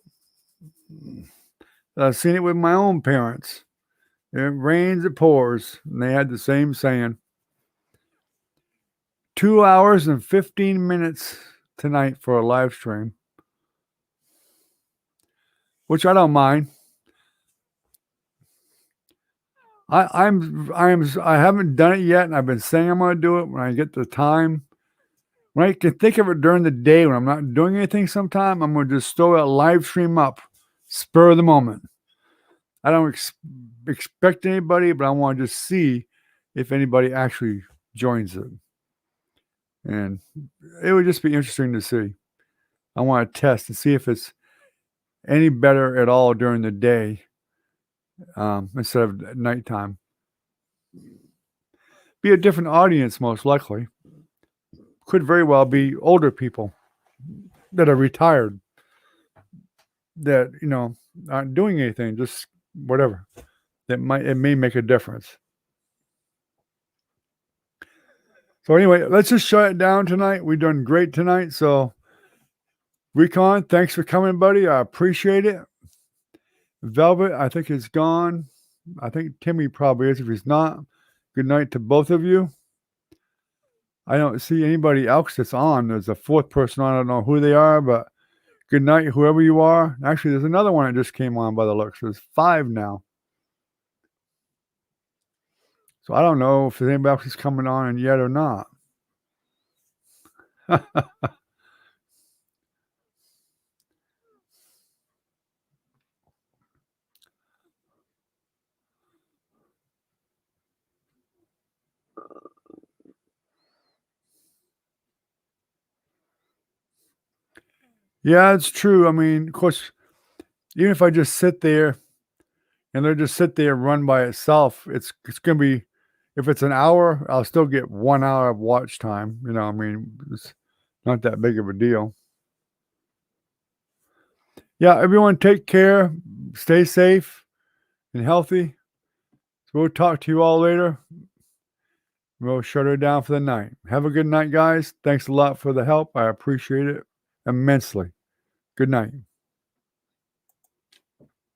I've seen it with my own parents. It rains, it pours. And they had the same saying. 2 hours and 15 minutes tonight for a live stream, which I don't mind. I haven't done it yet, and I've been saying I'm going to do it when I get the time. When I can think of it during the day when I'm not doing anything sometime, I'm going to just throw a live stream up, spur of the moment. I don't expect anybody, but I want to just see if anybody actually joins it. And it would just be interesting to see. I want to test and see if it's any better at all during the day instead of nighttime. Be a different audience, most likely. Could very well be older people that are retired that, aren't doing anything, just whatever. It may make a difference. So anyway, let's just shut it down tonight. We've done great tonight. So Recon, thanks for coming, buddy. I appreciate it. Velvet, I think is gone. I think Timmy probably is. If he's not, good night to both of you. I don't see anybody else that's on. There's a fourth person on. I don't know who they are, but good night, whoever you are. Actually, there's another one that just came on by the looks. There's 5 now. So I don't know if anybody else is coming on yet or not. Yeah, it's true. I mean, of course, even if I just sit there and they'll just sit there and run by itself, it's going to be, if it's an hour, I'll still get 1 hour of watch time. I mean, it's not that big of a deal. Yeah, everyone take care, stay safe and healthy. So we'll talk to you all later. We'll shut her down for the night. Have a good night, guys. Thanks a lot for the help. I appreciate it immensely. Good night.